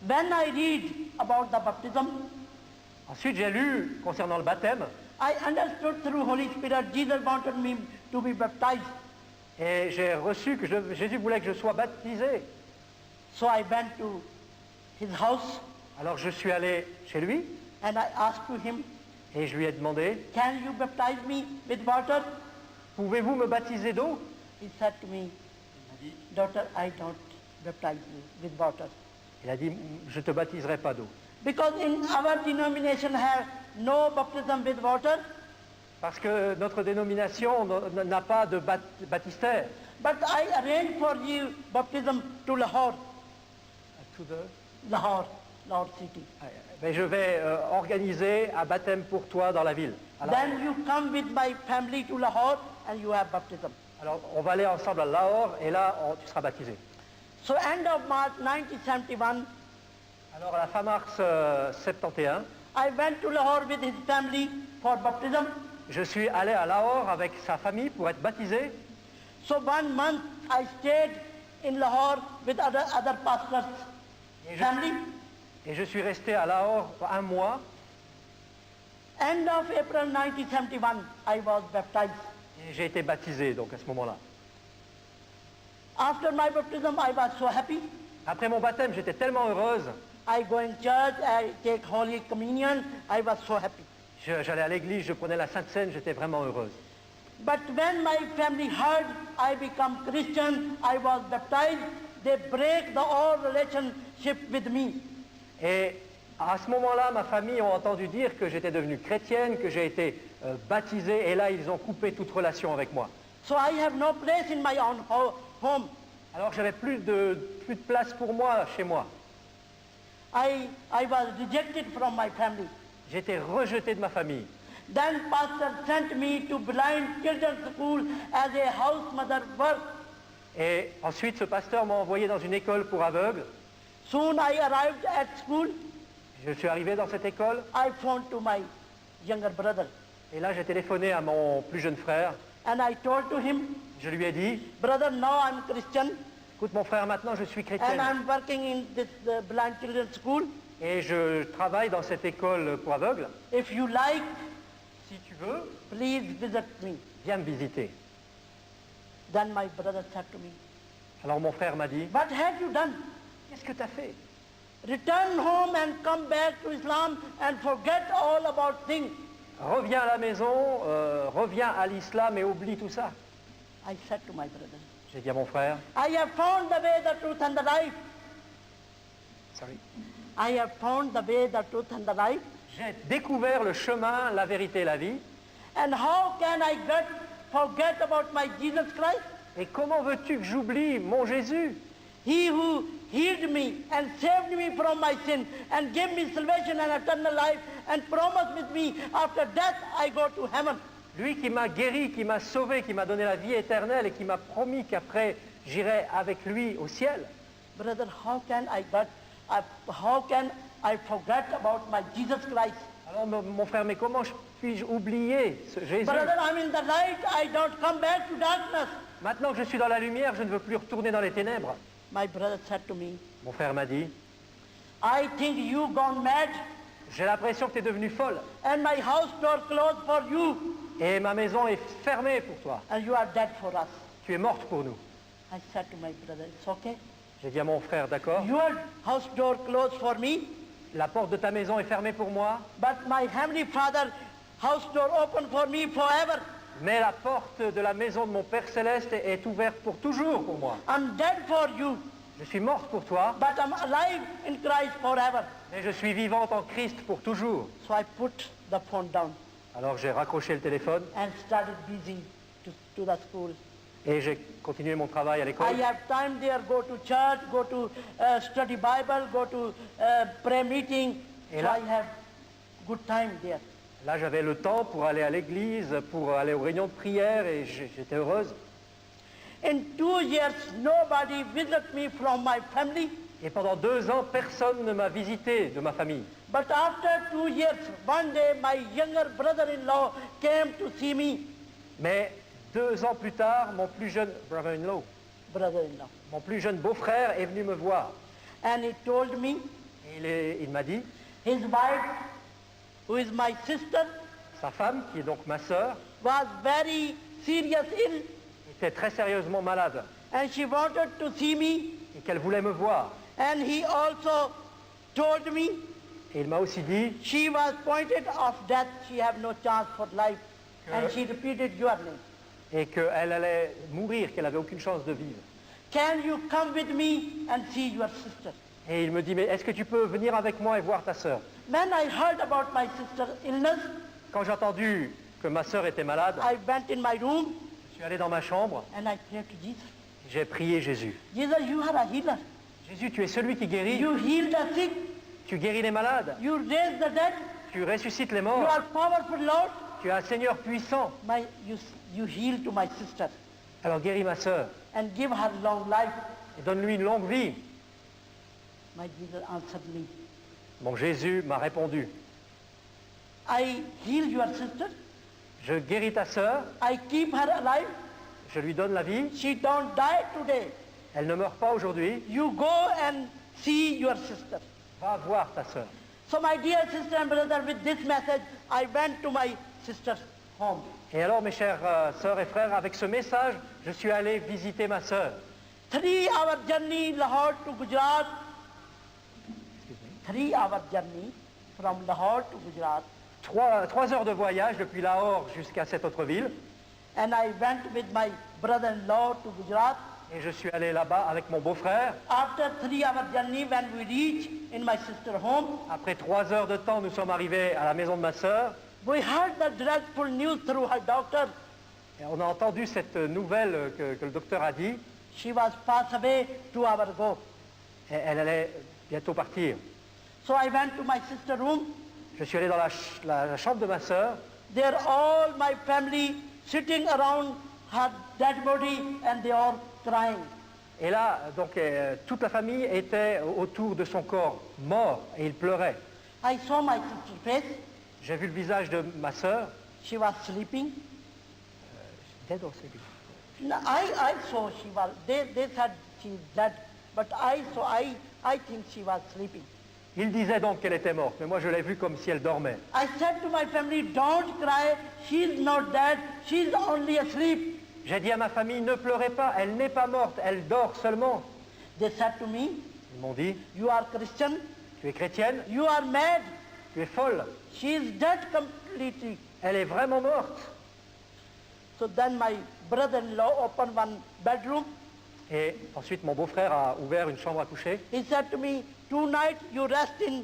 When I read about the baptism, Ensuite, j'ai lu concernant le baptême I understood through Holy Spirit Jesus wanted me to be baptized. et j'ai reçu que Jésus voulait que je sois baptisé. So I went to his house Alors je suis allé chez lui and I asked to him, et je lui ai demandé, can you baptize me with water? pouvez-vous me baptiser d'eau? He said to me, daughter, I don't baptize you with water. Il a dit, je ne te baptiserai pas d'eau. Because in our denomination have no baptism with water, Parce que notre dénomination n'a pas de baptistère. but I arranged for you baptism to Lahore, Lahore city. Mais je vais organiser un baptême pour toi dans la ville. Then you come with my family to Lahore and you have baptism. Alors, on va aller ensemble à Lahore et là, tu seras baptisé. So end of March 1971, Alors, à la fin mars 71, I went to Lahore with his family for baptism. je suis allé à Lahore avec sa famille pour être baptisé. So 1 month I stayed in Lahore with other pastors' Et family. je suis resté à Lahore un mois. End of April 1971, I was baptized. Et j'ai été baptisé donc à ce moment-là. After my baptism, I was so happy. Après mon baptême, j'étais tellement heureuse. I go in church, I take Holy Communion, I was so happy. J'allais à l'église, je prenais la Sainte Seine, j'étais vraiment heureuse. But when my family heard I become Christian, I was baptized, they break the all relationship with me. Et à ce moment-là, ma famille a entendu dire que j'étais devenue chrétienne, que j'ai été baptisé, et là, ils ont coupé toute relation avec moi. So I have no place in my own home. Alors j'avais plus de place pour moi chez moi. I was rejected from my family. J'étais rejeté de ma famille. Then pastor sent me to blind children's school as a house mother work. Et ensuite, ce pasteur m'a envoyé dans une école pour aveugles. Soon I arrived at school. Je suis arrivé dans cette école, I phoned to my younger brother et là, j'ai téléphoné à mon plus jeune frère. and I told to him, Je lui ai dit, brother, now I'm Christian écoute mon frère, maintenant je suis and chrétienne. I'm working in this blind children's school. Et je travaille dans cette école pour aveugles. If you like, Si tu veux, please visit me. viens me visiter. Then my brother said to me, Alors mon frère m'a dit, what have you done? qu'est-ce que tu as fait? Return home and come back to Islam and forget all about things. Reviens à la maison, reviens à l'islam et oublie tout ça. I said to my brother, J'ai dit à mon frère, I have found the way, the truth and the life. sorry. I have found the way, the truth and the life. J'ai découvert le chemin, la vérité et la vie. And how can I forget about my Jesus Christ? Et comment veux-tu que j'oublie mon Jésus? He who healed me and saved me from my sin and gave me salvation and eternal life and promised with me after death I go to heaven. Lui qui m'a guéri, qui m'a sauvé, qui m'a donné la vie éternelle et qui m'a promis qu'après j'irai avec lui au ciel. Brother, how can I forget about my Jesus Christ? Alors mon frère, mais comment puis-je oublier ce Jésus? Brother, I'm in the light, I don't come back to darkness. Maintenant que je suis dans la lumière, je ne veux plus retourner dans les ténèbres. My brother said to me, Mon frère m'a dit, I think you gone mad j'ai l'impression que tu es devenue folle and my house door closed for you et ma maison est fermée pour toi. and you are dead for us. Tu es morte pour nous. I said to my brother, it's okay. J'ai dit à mon frère, d'accord, Your house door closed for me, la porte de ta maison est fermée pour moi, but my heavenly Father house door open for me forever. mais la porte de la maison de mon Père Céleste est ouverte pour toujours pour moi. I'm dead for you, Je suis morte pour toi, but I'm alive in Christ forever. mais je suis vivante en Christ pour toujours. So I put the phone down Alors j'ai raccroché le téléphone and started busy to the school. Et j'ai continué mon travail à l'école. I have time there, go to church, go to study Bible, go to prayer meeting. Et So là- I have good time there. Là, j'avais le temps pour aller à l'église, pour aller aux réunions de prière et j'étais heureuse. In 2 years, nobody visit me from my family. Et pendant 2 ans, personne ne m'a visité de ma famille. But after 2 years, one day my younger brother-in-law came to see me. Mais 2 ans plus tard, mon plus jeune brother-in-law, Brother-in-law. mon plus jeune beau-frère est venu me voir. And he told me Et il m'a dit, his wife, who is my sister, sa femme, qui est donc ma sœur, was very serious ill. était très sérieusement malade And she wanted to see me. et qu'elle voulait me voir. And he also told me Et il m'a aussi dit she was pointed of death. She have no chance for life. And she repeated your name. et qu'elle allait mourir, qu'elle n'avait aucune chance de vivre. Can you come with me and see your sister? Et il me dit, mais est-ce que tu peux venir avec moi et voir ta sœur? When I heard about my sister's illness, Quand j'ai entendu que ma sœur était malade, I went in my room je suis allé dans ma chambre, and I prayed to Jesus. j'ai prié Jésus. Jesus, you are a healer. Jésus, tu es celui qui guérit, You heal the sick. tu guéris les malades, You raise the dead. tu ressuscites les You morts, are powerful, Lord. tu es un Seigneur puissant. You heal to my sister Alors guéris ma sœur and give her long life. et donne-lui une longue vie. My Jesus answered me. Mon Jésus m'a répondu, I heal your sister. je guéris ta sœur, I keep her alive. je lui donne la vie, She don't die today. elle ne meurt pas aujourd'hui, You go and see your sister. va voir ta sœur. So my dear sister and brother, with this message, I went to my sister's home. Et alors mes chères sœurs et frères, avec ce message, je suis allé visiter ma sœur. 3-hour journey Lahore to Gujarat. 3-hour journey from Lahore to Gujarat. 3 heures de voyage depuis Lahore jusqu'à cette autre ville. And I went with my brother-in-law to Gujarat. Et je suis allé là-bas avec mon beau-frère. After 3-hour journey, when we reached in my sister's home, Après 3 heures de temps, nous sommes arrivés à la maison de ma sœur. we heard the dreadful news through her doctor. Et on a entendu cette nouvelle que le docteur a dit. She was passed away 2 hours ago. Et elle allait bientôt partir. So I went to my sister's room. Je suis allé dans la chambre de ma sœur. There all my family sitting around her dead body and they are crying. Et là, donc, toute la famille était autour de son corps mort et ils pleuraient. I saw my sister's face. J'ai vu le visage de ma sœur. She was sleeping. Dead or sleeping? No, I saw she was, they said she is dead, but I think she was sleeping. Il disait donc qu'elle était morte, mais moi je l'ai vue comme si elle dormait. I said to my family, don't cry, she's not dead, she's only asleep. J'ai dit à ma famille, ne pleurez pas, elle n'est pas morte, elle dort seulement. They said to me, Ils m'ont dit, you are Christian, tu es chrétienne, you are mad, tu es folle, she is dead completely. elle est vraiment morte. So then my brother-in-law opened one bedroom. Et ensuite mon beau-frère a ouvert une chambre à coucher. He said to me, tonight you rest in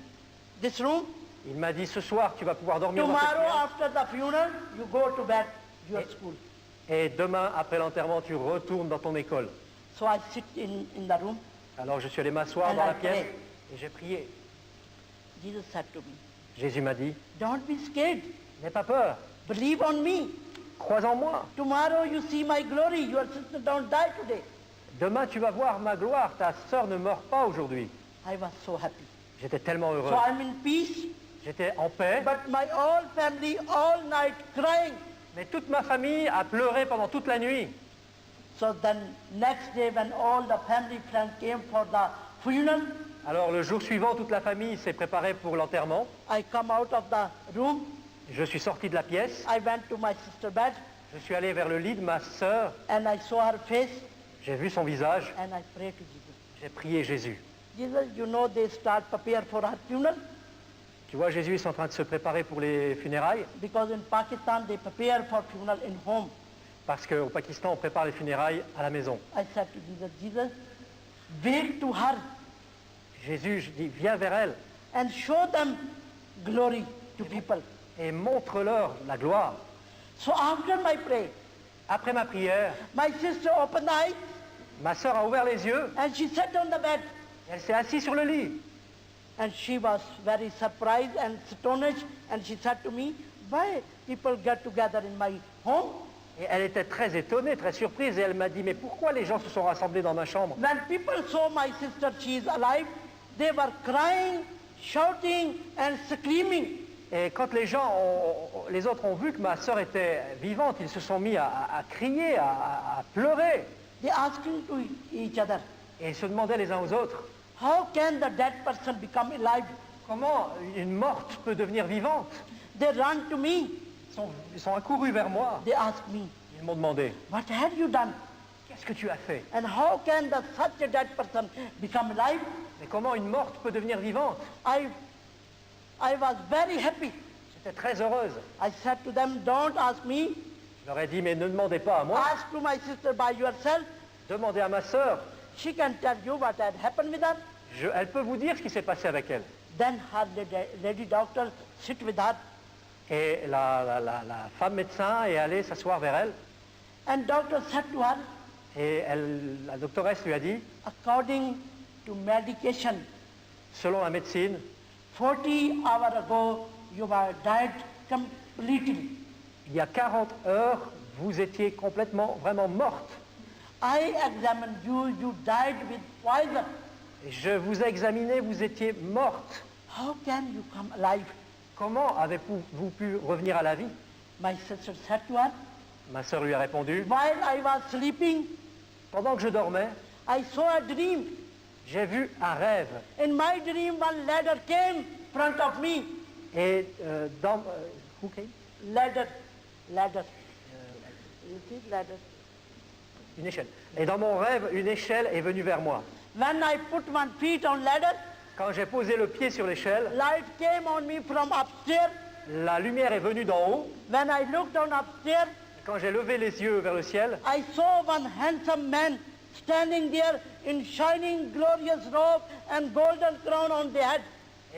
this room, Il m'a dit, ce soir tu vas pouvoir dormir dans cette tomorrow pièce. after the funeral, you go to bed, your school. Et demain, après l'enterrement, tu retournes dans ton école. So I sit in the room. Alors je suis allé m'asseoir And dans I la pièce pray. et j'ai prié. Jesus said to me, Jésus m'a dit, don't be scared, n'aie pas peur, believe on me. crois en moi. Tomorrow you see my glory, your sister don't die today. Demain, tu vas voir ma gloire, ta sœur ne meurt pas aujourd'hui. I was so happy. J'étais tellement heureux. So I'm in peace, J'étais en paix, but my whole family all night crying. mais toute ma famille a pleuré pendant toute la nuit. So then next day when all the family friends came for the funeral, Alors le jour suivant, toute la famille s'est préparée pour l'enterrement. I come out of the room, Je suis sorti de la pièce, I went to my sister's bed je suis allé vers le lit de ma sœur, and I saw her face j'ai vu son visage, and I prayed to Jesus. j'ai prié Jésus. Jesus, you know they start prepare for her funeral Tu vois, Jésus est en train de se préparer pour les funérailles, because in Pakistan they prepare for funeral in home. parce qu'au Pakistan, on prépare les funérailles à la maison. I said to Jesus, Jesus, wake to her Jésus, je dis, viens vers elle and show them glory to people. et montre-leur la gloire. So after my prayer, Après ma prière, my sister opened the eyes ma sœur a ouvert les yeux, and she sat on the bed. elle s'est assise sur le lit. And she was very surprised and astonished, and she said to me, why people get together in my home? Et elle était très étonnée, très surprise, et elle m'a dit, mais pourquoi les gens se sont rassemblés dans ma chambre? When people saw my sister, she is alive, they were crying, shouting, and screaming. Et quand les autres ont vu que ma sœur était vivante, ils se sont mis à crier, à pleurer. They asking to each other, Et ils se demandaient les uns aux autres, how can the dead person become alive? comment une morte peut devenir vivante? They run to me. Ils sont accourus vers moi. They ask me, Ils m'ont demandé, what have you done? qu'est-ce que tu as fait? And how can such a dead person become alive? Et comment une morte peut devenir vivante? I was very happy. J'étais très heureuse. I said to them, don't ask me. Je leur ai dit, mais ne demandez pas à moi, Ask to my sister by yourself. demandez à ma sœur. She can tell you what had happened with her. Elle peut vous dire ce qui s'est passé avec elle. Then her lady doctor sit with her. Et la femme médecin est allée s'asseoir vers elle. And doctor said to her, Et la doctoresse lui a dit, according to medication, selon la médecine, 40 hours ago you were died completely. il y a 40 heures, vous étiez complètement, vraiment morte. I examined you, you died with poison. Et je vous ai examiné, vous étiez morte. How can you come alive? Comment avez-vous pu revenir à la vie? My sister said to her, Ma sœur lui a répondu, while I was sleeping, pendant que je dormais, I saw a dream. j'ai vu un rêve. In my dream, one ladder came in front of me. Et who came? Ladder. You see, ladder. Une échelle. Et dans mon rêve, une échelle est venue vers moi. When I put one feet on ladder, Quand j'ai posé le pied sur l'échelle, light came on me from upstairs. la lumière est venue d'en haut. When I looked down upstairs, Quand j'ai levé les yeux vers le ciel, I saw one handsome man standing there in shining glorious robe and golden crown on the head.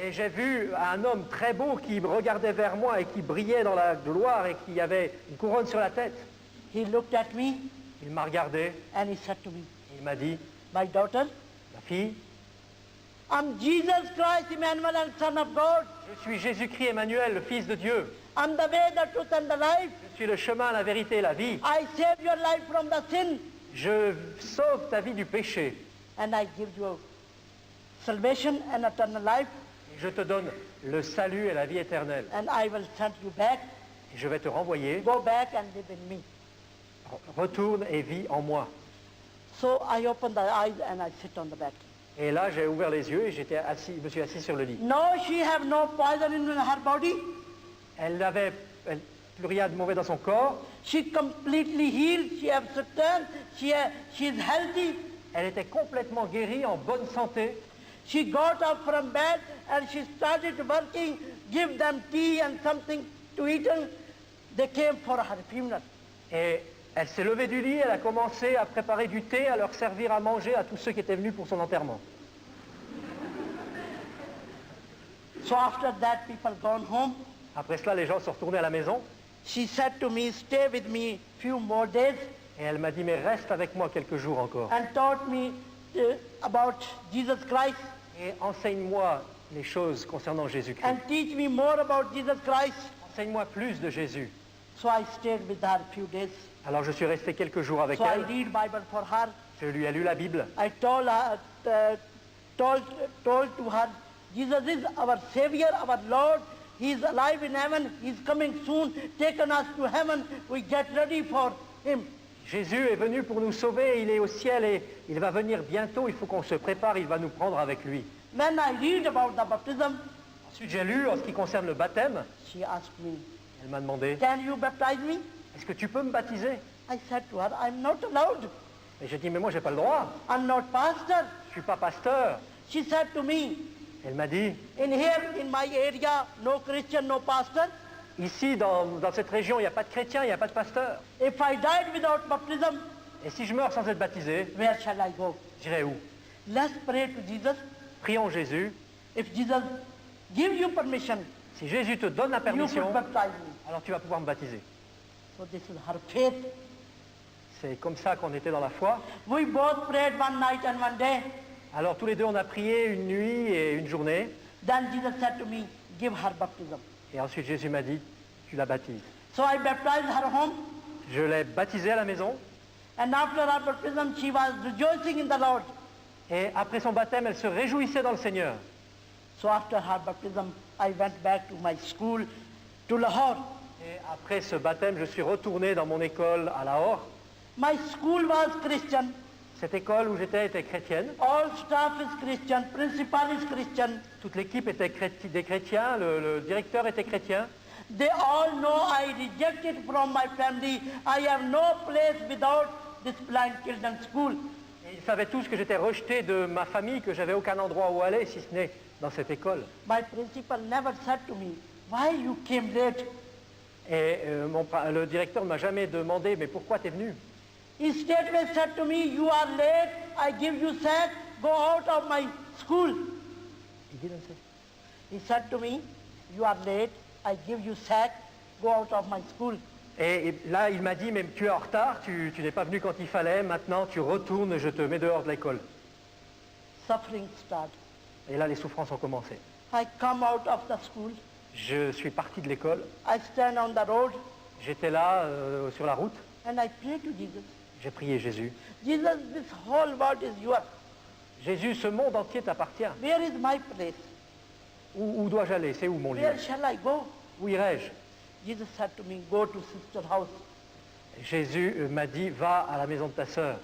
et j'ai vu un homme très beau qui me regardait vers moi et qui brillait dans la gloire et qui avait une couronne sur la tête. He looked at me Il m'a regardé, and he said to me, il m'a dit, my daughter, ma fille, I'm Jesus Christ, Emmanuel, and Son of God. je suis Jésus-Christ Emmanuel, le Fils de Dieu. I'm the way, the truth, and the life. Je suis le chemin, la vérité et la vie. I save your life from the sin, Je sauve ta vie du péché. and I give you salvation and eternal life, Et je te donne le salut et la vie éternelle. and I will send you back. Et je vais te renvoyer. Go back and live in me. Retourne et vis en moi. So I open the eyes and I sit on the bed. Et là, j'ai ouvert les yeux et je me suis assis sur le lit. No, she have no poison in her body. Elle n'avait plus rien de mauvais dans son corps. She completely healed. She have strength. She is healthy. Elle était complètement guérie, en bonne santé. She got up from bed and she started working. Give them tea and something to eat. And they came for her funeral. Et elle s'est levée du lit, elle a commencé à préparer du thé, à leur servir à manger à tous ceux qui étaient venus pour son enterrement. So after that, people gone home. Après cela, les gens sont retournés à la maison. She said to me, stay with me few more days, Et elle m'a dit, mais reste avec moi quelques jours encore. and taught me about Jesus Christ Et enseigne-moi les choses concernant Jésus-Christ. and teach me more about Jesus Christ. Enseigne-moi plus de Jésus. So I stayed with her a few days. Alors je suis resté quelques jours avec So I elle. read Bible for her. Je lui ai lu la Bible. I told to her, Jesus is our Savior, our Lord. He is alive in heaven. He is coming soon, taking us to heaven. We get ready for Him. Jésus est venu pour nous sauver, il est au ciel et il va venir bientôt. Il faut qu'on se prépare, il va nous prendre avec lui. When I read about the baptism, Ensuite, j'ai lu en ce qui concerne le baptême. she asked me, Elle m'a demandé, can you baptize me? est-ce que tu peux me baptiser? I said to her, I'm not allowed. Et j'ai dit, mais moi, j'ai pas le droit. I'm not pastor. Je suis pas pasteur. She said to me, Elle m'a dit, in here, in my area, no Christian, no pastor. ici, dans cette région, il n'y a pas de chrétien, il n'y a pas de pasteur. If I died without baptism, Et si je meurs sans être baptisé, where shall I go? j'irai où? Let's pray to Jesus. Prions Jésus. If Jesus gives you permission, Si Jésus te donne la you permission, could baptize me. alors tu vas pouvoir me baptiser. So this is her faith. C'est comme ça qu'on était dans la foi. We both prayed one night and one day. Alors tous les deux, on a prié une nuit et une journée. Then Jesus said to me, give her baptism. Et ensuite, Jésus m'a dit, tu la baptises. So I baptized her home. Je l'ai baptisée à la maison. And after her baptism, she was rejoicing in the Lord. Et après son baptême, elle se réjouissait dans le Seigneur. So after her baptism, I went back to my school to Lahore. Et après ce baptême, je suis retourné dans mon école à Lahore. My school was Christian. Cette école où j'étais était chrétienne. All staff is Christian. Principal is Christian. Toute l'équipe était des chrétiens. Le directeur était chrétien. They all know I rejected from my family. I have no place without this blind children's school. Et ils savaient tous que j'étais rejeté de ma famille, que j'avais aucun endroit où aller, si ce n'est dans cette école. My principal never said to me, why you came late? Et le directeur ne m'a jamais demandé, mais pourquoi tu es venu? He straightway said to me, you are late, I give you sack, go out of my school. He said to me, you are late, I give you sack, go out of my school. Et là, il m'a dit, mais tu es en retard, tu n'es pas venu quand il fallait, maintenant tu retournes, je te mets dehors de l'école. Suffering start. Et là, les souffrances ont commencé. I come out of the school, Je suis parti de l'école, I stand on the road, j'étais là, sur la route, and I pray to Jesus. j'ai prié Jésus. Jesus, this whole world is yours. Jésus, ce monde entier t'appartient. Where is my place? Où dois-je aller? C'est où mon lieu? Where shall I go? Où irai-je? Jesus said to me, go to sister's house. Jésus m'a dit, va à la maison de ta sœur.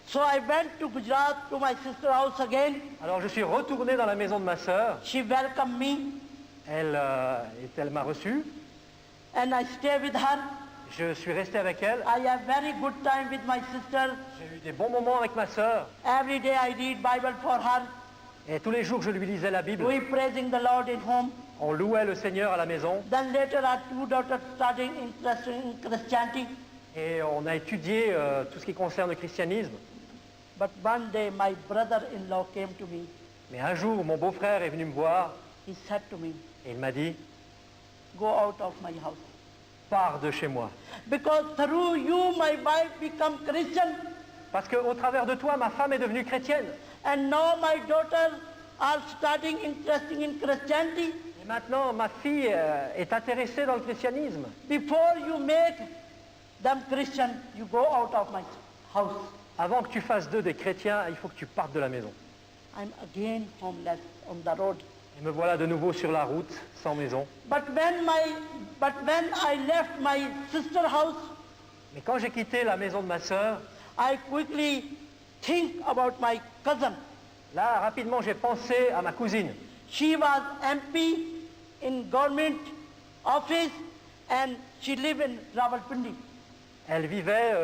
So I went to Gujarat to my sister's house again. Alors je suis retourné dans la maison de ma sœur. She welcomed me Elle m'a reçu. and I stay with her. Je suis resté avec elle. I have very good time with my sister. J'ai eu des bons moments avec ma sœur. Every day I read Bible for her. Et tous les jours, je lui lisais la Bible. We praising the Lord in home. On louait le Seigneur à la maison. Then later our two daughters started interested in Christianity. Et on a étudié tout ce qui concerne le christianisme. But one day my brother-in-law came to me. Mais un jour, mon beau-frère est venu me voir He said to me, et il m'a dit, go out of my house. pars de chez moi. Because through you my wife become Christian. Parce qu'au travers de toi, ma femme est devenue chrétienne. And now my daughters are starting interesting in Christianity. Et maintenant, ma fille est intéressée dans le christianisme. Before you make them Christian, you go out of my house. Avant que tu fasses d'eux des chrétiens, il faut que tu partes de la maison. I'm again homeless on the road. Et me voilà de nouveau sur la route, sans maison. But when I left my sister house, Mais quand j'ai quitté la maison de ma sœur, I quickly think about my cousin. là, rapidement, j'ai pensé à ma cousine. She was MP in government office and she lived in Rawalpindi. Elle vivait,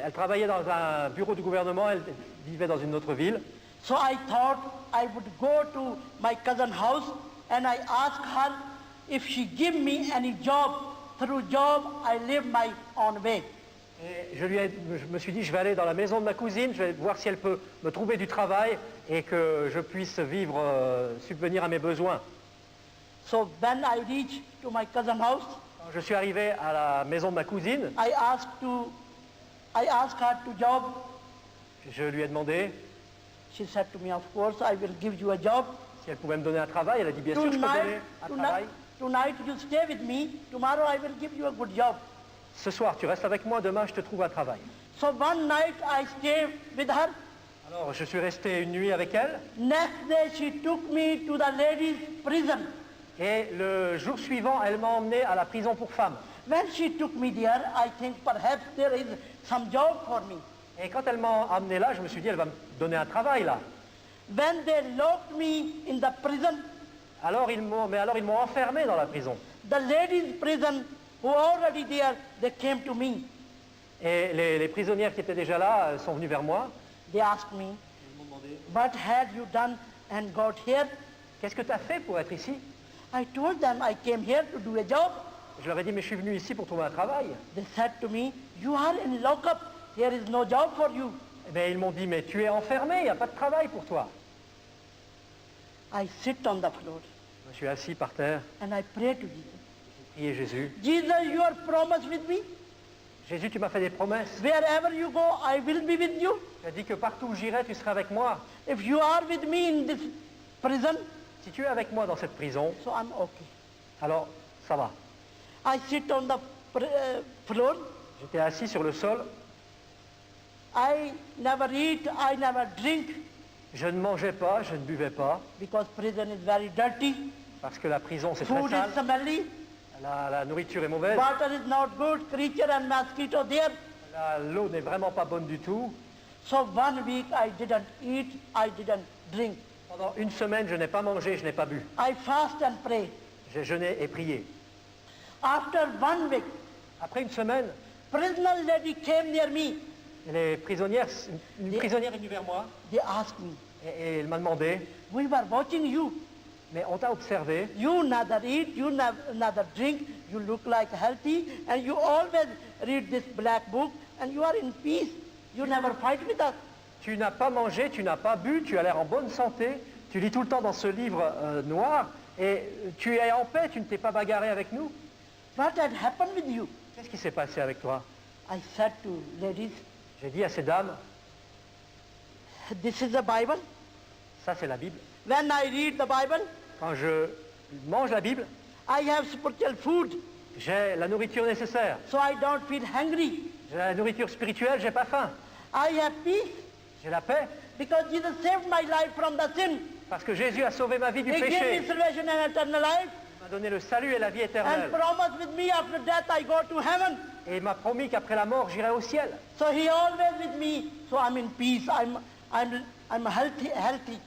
elle travaillait dans un bureau du gouvernement, elle vivait dans une autre ville. So I thought I would go to my cousin's house and I asked her if she give me any job. Through job, I live my own way. Et je me suis dit, je vais aller dans la maison de ma cousine, je vais voir si elle peut me trouver du travail et que je puisse vivre, subvenir à mes besoins. So when I reached to my cousin's house, Quand je suis arrivé à la maison de ma cousine, I asked her to job. je lui ai demandé She said to me, of course, I will give you a job. si elle pouvait me donner un travail. Elle a dit, bien sûr, je peux donner un travail. Tonight you stay with me. Tomorrow I will give you a good job. Ce soir, tu restes avec moi, demain, je te trouve un travail. So one night I stayed with her. Alors, je suis resté une nuit avec elle. Next day she took me to the ladies' prison. Et le jour suivant, elle m'a emmené à la prison pour femmes. When she took me there, I think perhaps there is some job for me. Et quand elle m'a amené là, je me suis dit, elle va me donner un travail là. When they locked me in the prison, Alors ils m'ont enfermé dans la prison. the ladies' prison who already there, they came to me. Et les prisonnières qui étaient déjà là sont venues vers moi. They asked me, what had you done and got here? Qu'est-ce que tu as fait pour être ici? I told them I came here to do a job. Je leur ai dit, mais je suis venu ici pour trouver un travail. They said to me, you are in lockup. There is no job for you. Eh bien, ils m'ont dit, mais tu es enfermé, il n'y a pas de travail pour toi. I sit on the floor Je me suis assis par terre, and I pray to Jesus. prié Jésus. Jesus, you are promised with me. Jésus, tu m'as fait des promesses. Wherever you go, I will be with you. Tu as dit que partout où j'irai, tu seras avec moi. If you are with me in this prison, Si tu es avec moi dans cette prison, so I'm okay. alors ça va. I sit on the floor. J'étais assis sur le sol, I never eat, I never drink, je ne mangeais pas, je ne buvais pas, because prison is very dirty. parce que la prison c'est très Food sale, is smelly. la nourriture est mauvaise, Water is not good. Creature and mosquito there. l'eau n'est vraiment pas bonne du tout. So 1 week I didn't eat, I didn't drink. Pendant une semaine, je n'ai pas mangé, je n'ai pas bu. I fast and pray. J'ai jeûné et prié. After 1 week, Après une semaine, prisoner lady came near me. les prisonnières, une prisonnière est venue vers moi They asked me, et elle m'a demandé, we were watching you. mais on t'a observé, You neither eat, you neither drink, you look like healthy, and you always read this black book, and you are in peace. You never fight with us. tu n'as pas mangé, tu n'as pas bu, tu as l'air en bonne santé, tu lis tout le temps dans ce livre noir et tu es en paix, tu ne t'es pas bagarré avec nous. What had happened with you? Qu'est-ce qui s'est passé avec toi? I said to ladies, J'ai dit à ces dames, this is the Bible. ça c'est la Bible. When I read the Bible, Quand je mange la Bible, I have spiritual food, j'ai la nourriture nécessaire. so I don't feel hungry. J'ai la nourriture spirituelle, j'ai pas faim. I have peace J'ai la paix because Jesus saved my life from the sin. parce que Jésus a sauvé ma vie du He gave me péché. salvation and eternal life, Il m'a donné le salut et la vie and éternelle. promised with me after death I go to heaven. Et il m'a promis qu'après la mort, j'irai au ciel. So He always with me. So I'm in peace. I'm healthy.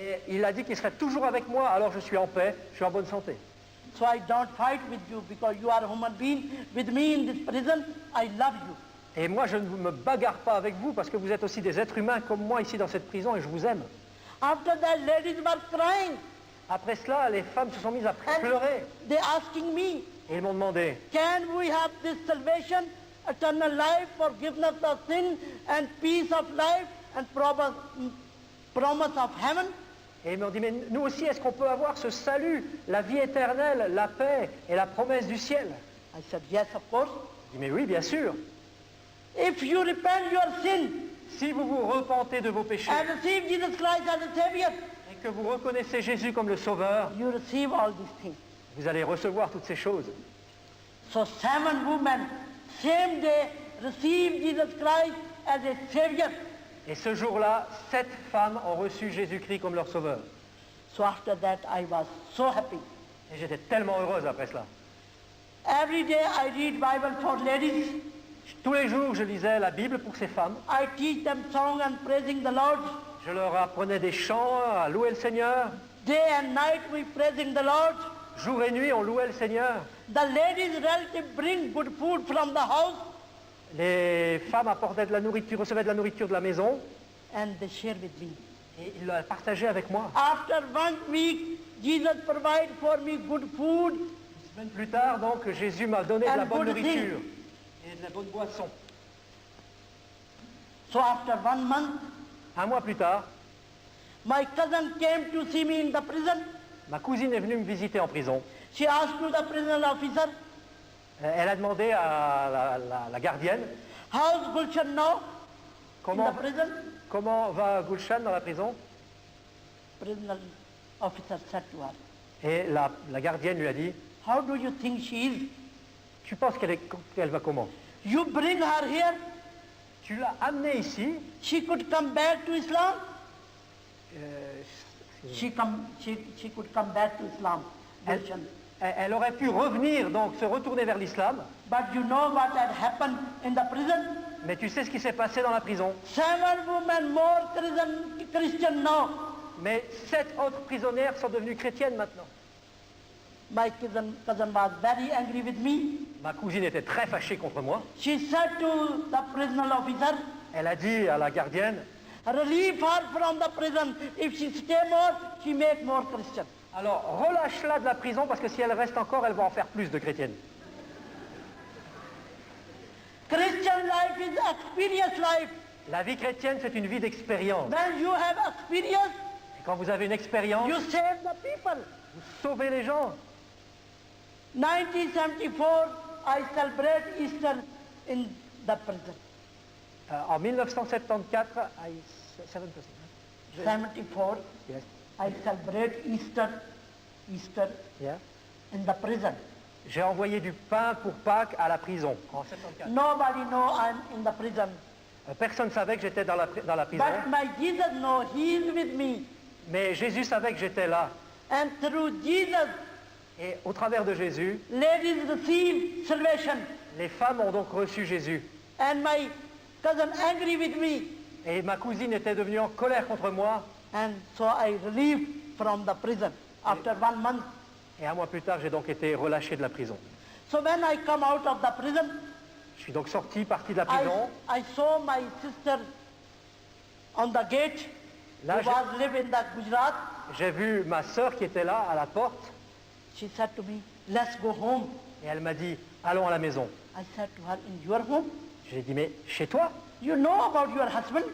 Et il a dit qu'il serait toujours avec moi, alors je suis en paix, je suis en bonne santé. So I don't fight with you because you are a human being. With me in this prison, I love you. Et moi, je ne me bagarre pas avec vous parce que vous êtes aussi des êtres humains comme moi ici dans cette prison et je vous aime. After that, ladies were crying Après cela, les femmes se sont mises à and pleurer they asking me, et ils m'ont demandé, can we have this salvation, eternal life, forgiveness of sin, and peace of life, and promise of heaven? et ils m'ont dit, mais nous aussi, est-ce qu'on peut avoir ce salut, la vie éternelle, la paix et la promesse du ciel? I said, yes, of course. Je dis, mais oui, bien sûr. If you repent your sin Si vous vous repentez de vos péchés and receive Jesus Christ as a Savior, et que vous reconnaissez Jésus comme le Sauveur, you receive all these things. vous allez recevoir toutes ces choses. So 7 women, same day, received Jesus Christ as a Savior. Et ce jour-là, 7 femmes ont reçu Jésus-Christ comme leur Sauveur. So after that, I was so happy. Et j'étais tellement heureuse après cela. Every day I read Bible for ladies. Tous les jours, je lisais la Bible pour ces femmes. I teach them song and praising the Lord. Je leur apprenais des chants, à louer le Seigneur. Day and night we praising the Lord. Jour et nuit, on louait le Seigneur. The ladies relative bring good food from the house Les femmes apportaient de la nourriture, recevaient de la nourriture de la maison and they share with me. et ils la partageaient avec moi. After 1 week, Jesus provide for me good food. Une semaine plus tard, donc, Jésus m'a donné de la And bonne good nourriture et de la bonne boisson. So after 1 month, Un mois plus tard, my cousin came to see me in the prison. ma cousine est venue me visiter en prison. She asked to the prison officer, Elle a demandé à la gardienne how's Gulshan now in comment, the prison? comment va Gulshan dans la prison. Prison officer said to her, Et la gardienne lui a dit, how do you think she is? tu penses qu'elle va comment? You bring her here, Tu l'as amenée ici, she could come back to Islam. euh, She could come back to Islam. elle, Gulshan. elle aurait pu revenir, donc se retourner vers l'islam, But you know what had happened in the prison? mais tu sais ce qui s'est passé dans la prison. 7 women more Christian now. Mais 7 autres prisonnières sont devenues chrétiennes maintenant. My cousin was very angry with me. Ma cousine était très fâchée contre moi. She said to the prison officer, Elle a dit à la gardienne, relieve her from the prison. If she stay more, she make more Christian. alors relâche-la de la prison parce que si elle reste encore, elle va en faire plus de chrétiennes. Christian life is experience life. La vie chrétienne, c'est une vie d'expérience. When you have experience, Et quand vous avez une expérience, you save the people. vous sauvez les gens. 1974, I celebrate Easter in the prison. En 1974, 74, Yes. I celebrate Easter Yeah. in the prison. J'ai envoyé du pain pour Pâques à la prison en 74. Nobody know I'm in the prison. Personne ne savait que j'étais dans la prison, But my Jesus know He is with me. mais Jésus savait que j'étais là. And through Jesus, Et au travers de Jésus, ladies receive salvation. les femmes ont donc reçu Jésus. And my cousin angry with me. Et ma cousine était devenue en colère contre moi. And so I relieved from the prison after 1 month. Et un mois plus tard, j'ai donc été relâché de la prison. So when I come out of the prison, Je suis donc parti de la prison. I saw my sister on the gate Là, who was live in the Gujarat. J'ai vu ma sœur qui était là, à la porte, She said to me, let's go home. et elle m'a dit, allons à la maison. I said to her, in your home? J'ai dit, mais chez toi, You know about your husband?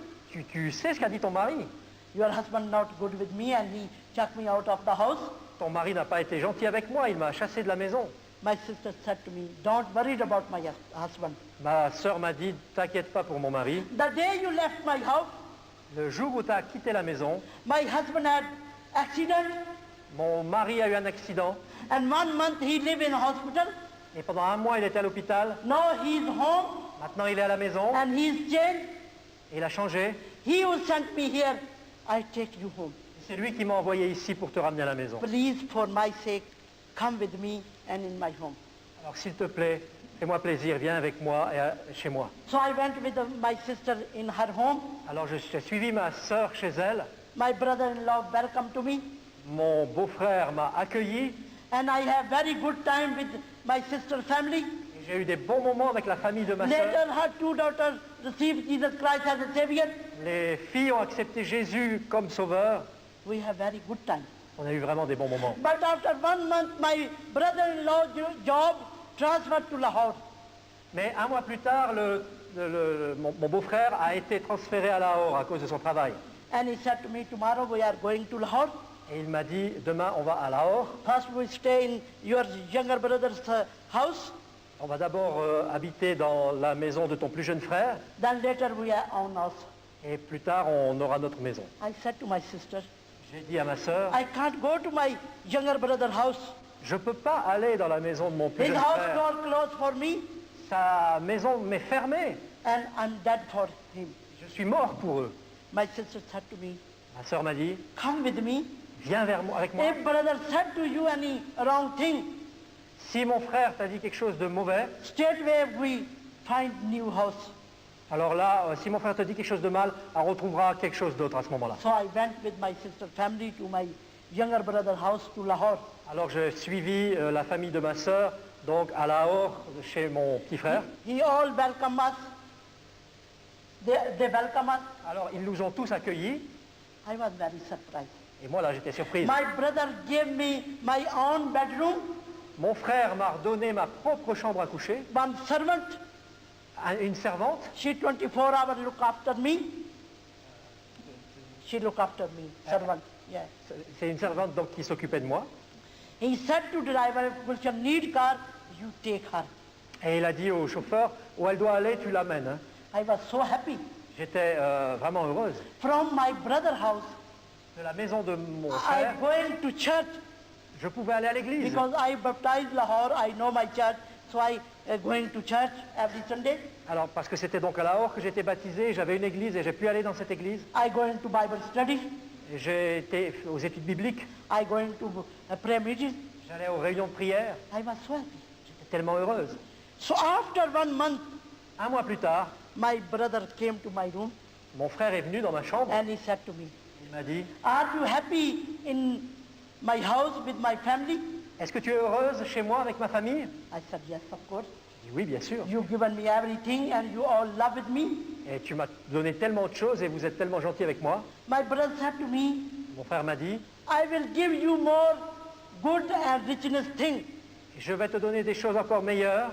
tu sais ce qu'a dit ton mari. Your husband not good with me and he chucked me out of the house. Ton mari n'a pas été gentil avec moi, il m'a chassé de la maison. My sister said to me, don't worry about my husband. Ma sœur m'a dit, t'inquiète pas pour mon mari. The day you left my house, Le jour où tu as quitté la maison, my husband had accident mon mari a eu un accident, and 1 month he lived in hospital. et pendant un mois, il était à l'hôpital. Now he is home Maintenant, il est à la maison, and he is changed. et il a changé. He who sent me here, I take you home. C'est lui qui m'a envoyé ici pour te ramener à la maison. Please, for my sake, come with me and in my home. Alors, s'il te plaît, fais-moi plaisir, viens avec moi et chez moi. So I went with my sister in her home. Alors, j'ai suivi ma sœur chez elle. My brother-in-law welcomed to me. Mon beau-frère m'a accueilli. And I have very good time with my sister's family. Et j'ai eu des bons moments avec la famille de ma sœur. Later, her 2 daughters received Jesus Christ as a Savior. Les filles ont accepté Jésus comme sauveur. We have very good time. On a eu vraiment des bons moments. But after 1 month, my brother-in-law job transferred to Lahore. Mais un mois plus tard, mon beau-frère a été transféré à Lahore à cause de son travail. And he said to me, tomorrow we are going to Lahore. Et il m'a dit, demain on va à Lahore. First we stay in your younger brother's house. On va d'abord habiter dans la maison de ton plus jeune frère. Then later we are on us. Et plus tard, on aura notre maison. I said to my sister, J'ai dit à ma sœur, I can't go to my younger brother's house. je ne peux pas aller dans la maison de mon plus His jeune house frère. door closed for me Sa maison m'est fermée. and I'm dead for him. Je suis mort pour eux. My sister said to me, Ma sœur m'a dit, come with me. viens avec moi. If brother said to you any wrong thing, Si mon frère t'a dit quelque chose de mauvais, straightway we find new house. alors là, si mon frère te dit quelque chose de mal, on retrouvera quelque chose d'autre à ce moment-là. So I went with my sister's family to my younger brother's house to Lahore. Alors j'ai suivi la famille de ma sœur, donc à Lahore, chez mon petit frère. He all welcome us. They welcome us. Alors ils nous ont tous accueillis, I was very surprised. et moi là j'étais surprise. My brother gave me my own bedroom, Mon frère m'a redonné ma propre chambre à coucher, one servant. une servante. She 24 hours look after me. She look after me, servant. Yeah. C'est une servante donc qui s'occupait de moi. He said to driver, if you need car, you take her. Et il a dit au chauffeur, où elle doit aller, tu l'amènes. Hein. I was so happy. J'étais vraiment heureuse. From my brother's house, De la maison de mon I frère, going to church je pouvais aller à l'église. because I baptized Lahore. I know my church, so I going to church every Sunday. Alors parce que c'était donc à Lahore que j'étais baptisé, j'avais une église et j'ai pu aller dans cette église. I going to Bible study. Et j'ai été aux études bibliques, I going to prayer meeting. j'allais aux réunions de prière. I was so happy. J'étais tellement heureuse. So after 1 month, Un mois plus tard, my brother came to my room mon frère est venu dans ma chambre. and he said to me, Il m'a dit, are you happy in my house with my family? est-ce que tu es heureuse chez moi avec ma famille? I said, yes, of course. J'ai dit, oui, bien sûr. You've given me everything and you all love with me. Et tu m'as donné tellement de choses et vous êtes tellement gentil avec moi. My brother said to me, Mon frère m'a dit, I will give you more good and richness thing. je vais te donner des choses encore meilleures.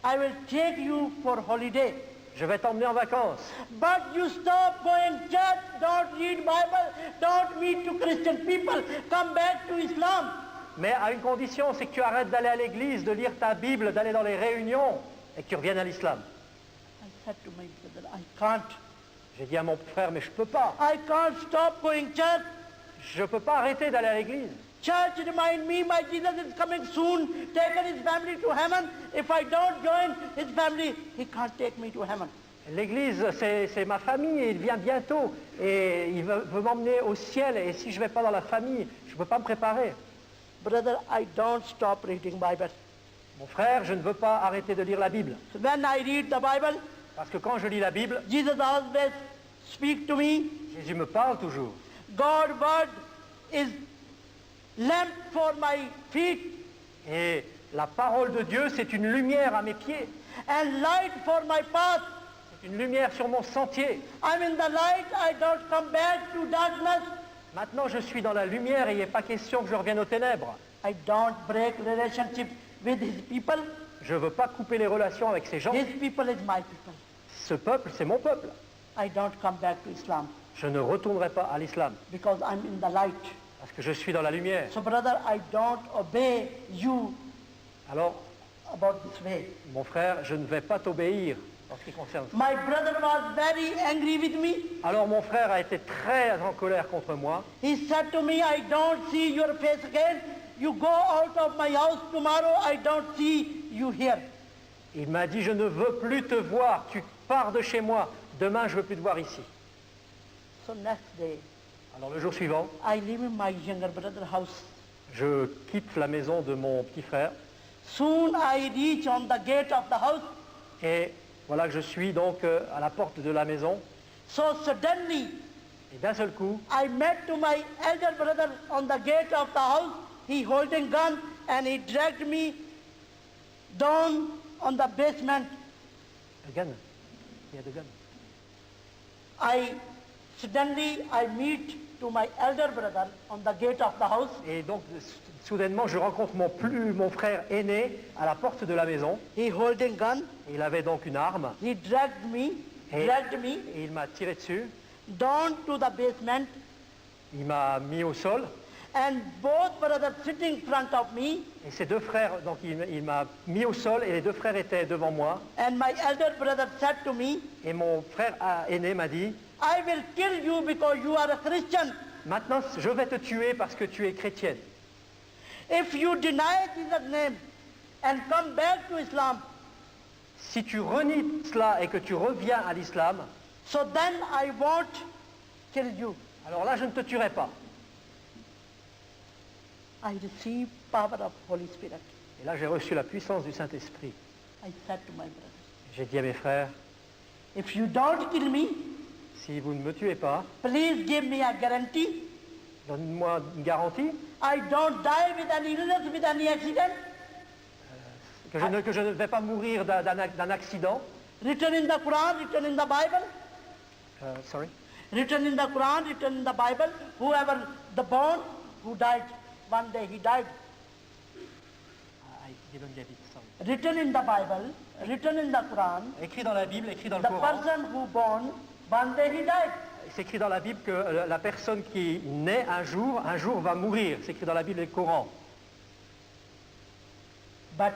I will take you for holiday. Je vais t'emmener en vacances. But you stop going church, don't read Bible, don't meet to Christian people, come back to Islam. Mais à une condition, c'est que tu arrêtes d'aller à l'église, de lire ta Bible, d'aller dans les réunions et que tu reviennes à l'islam. said to my brother, I can't. J'ai dit à mon frère, mais je ne peux pas. I can't stop going church. Je ne peux pas arrêter d'aller à l'église. Church remind me my Jesus is coming soon, taking his family to heaven. If I don't join his family, he can't take me to heaven. L'église, c'est ma famille et il vient bientôt. Et il veut m'emmener au ciel. Et si je ne vais pas dans la famille, je ne peux pas me préparer. Brother, I don't stop reading Bible. Mon frère, je ne veux pas arrêter de lire la Bible. So when I read the Bible, Parce que quand je lis la Bible, Jesus always speak to me. Jésus me parle toujours. God's word is lamp for my feet Et la parole de Dieu, c'est une lumière à mes pieds. and light for my path. C'est une lumière sur mon sentier. I'm in the light, I don't come back to darkness. Maintenant, je suis dans la lumière et il n'est pas question que je revienne aux ténèbres. I don't break relationship with his people. Je ne veux pas couper les relations avec ces gens. His people is my people. Ce peuple, c'est mon peuple. I don't come back to Islam Je ne retournerai pas à l'islam because I'm in the light. parce que je suis dans la lumière. So brother, I don't obey you Alors, about this way. mon frère, je ne vais pas t'obéir en ce qui concerne ça. My brother was very angry with me. Alors mon frère a été très en colère contre moi. He said to me, I don't see your face again. You go out of my house tomorrow, I don't see you here. Il m'a dit, je ne veux plus te voir, tu pars de chez moi. Demain, je ne veux plus te voir ici. So next day, Alors le jour suivant, I live in my younger brother's house. je quitte la maison de mon petit frère. Soon I reach on the gate of the house. Et voilà que je suis donc à la porte de la maison. So suddenly, Et d'un seul coup, I met to my elder brother on the gate of the house. He holding gun and he dragged me down on the basement. a gun. Il y a deux guns. Suddenly I meet to my elder brother on the gate of the house. Et donc, soudainement, je rencontre mon frère aîné à la porte de la maison. He holding gun. Il avait donc une arme He dragged me et il m'a tiré dessus. down to the basement, Il m'a mis au sol. and both brothers sitting in front of me, Et ses deux frères, donc il m'a mis au sol et les deux frères étaient devant moi. and my elder brother said to me, Et mon frère aîné m'a dit, I will kill you because you are a Christian. maintenant je vais te tuer parce que tu es chrétienne. If you deny Jesus' name and come back to Islam, Si tu renies cela et que tu reviens à l'islam, so then I won't kill you. alors là je ne te tuerai pas. I receive power of Holy Spirit. Et là j'ai reçu la puissance du Saint-Esprit. I said to my brothers, J'ai dit à mes frères, if you don't kill me, si vous ne me tuez pas, please give me a guarantee. donne-moi une garantie I don't die with any illness, with any accident. que je ne vais pas mourir d'un accident. Written in the Quran, written in the Bible, Sorry. written in the Quran, written in the Bible, whoever the born who died, one day he died. I didn't get it, sorry. Written in the Bible, written in the Quran, Écrit dans la Bible, écrit dans le the Coran. person who born, one day he died. C'est écrit dans la Bible que la personne qui naît un jour va mourir. C'est écrit dans la Bible et le Coran. But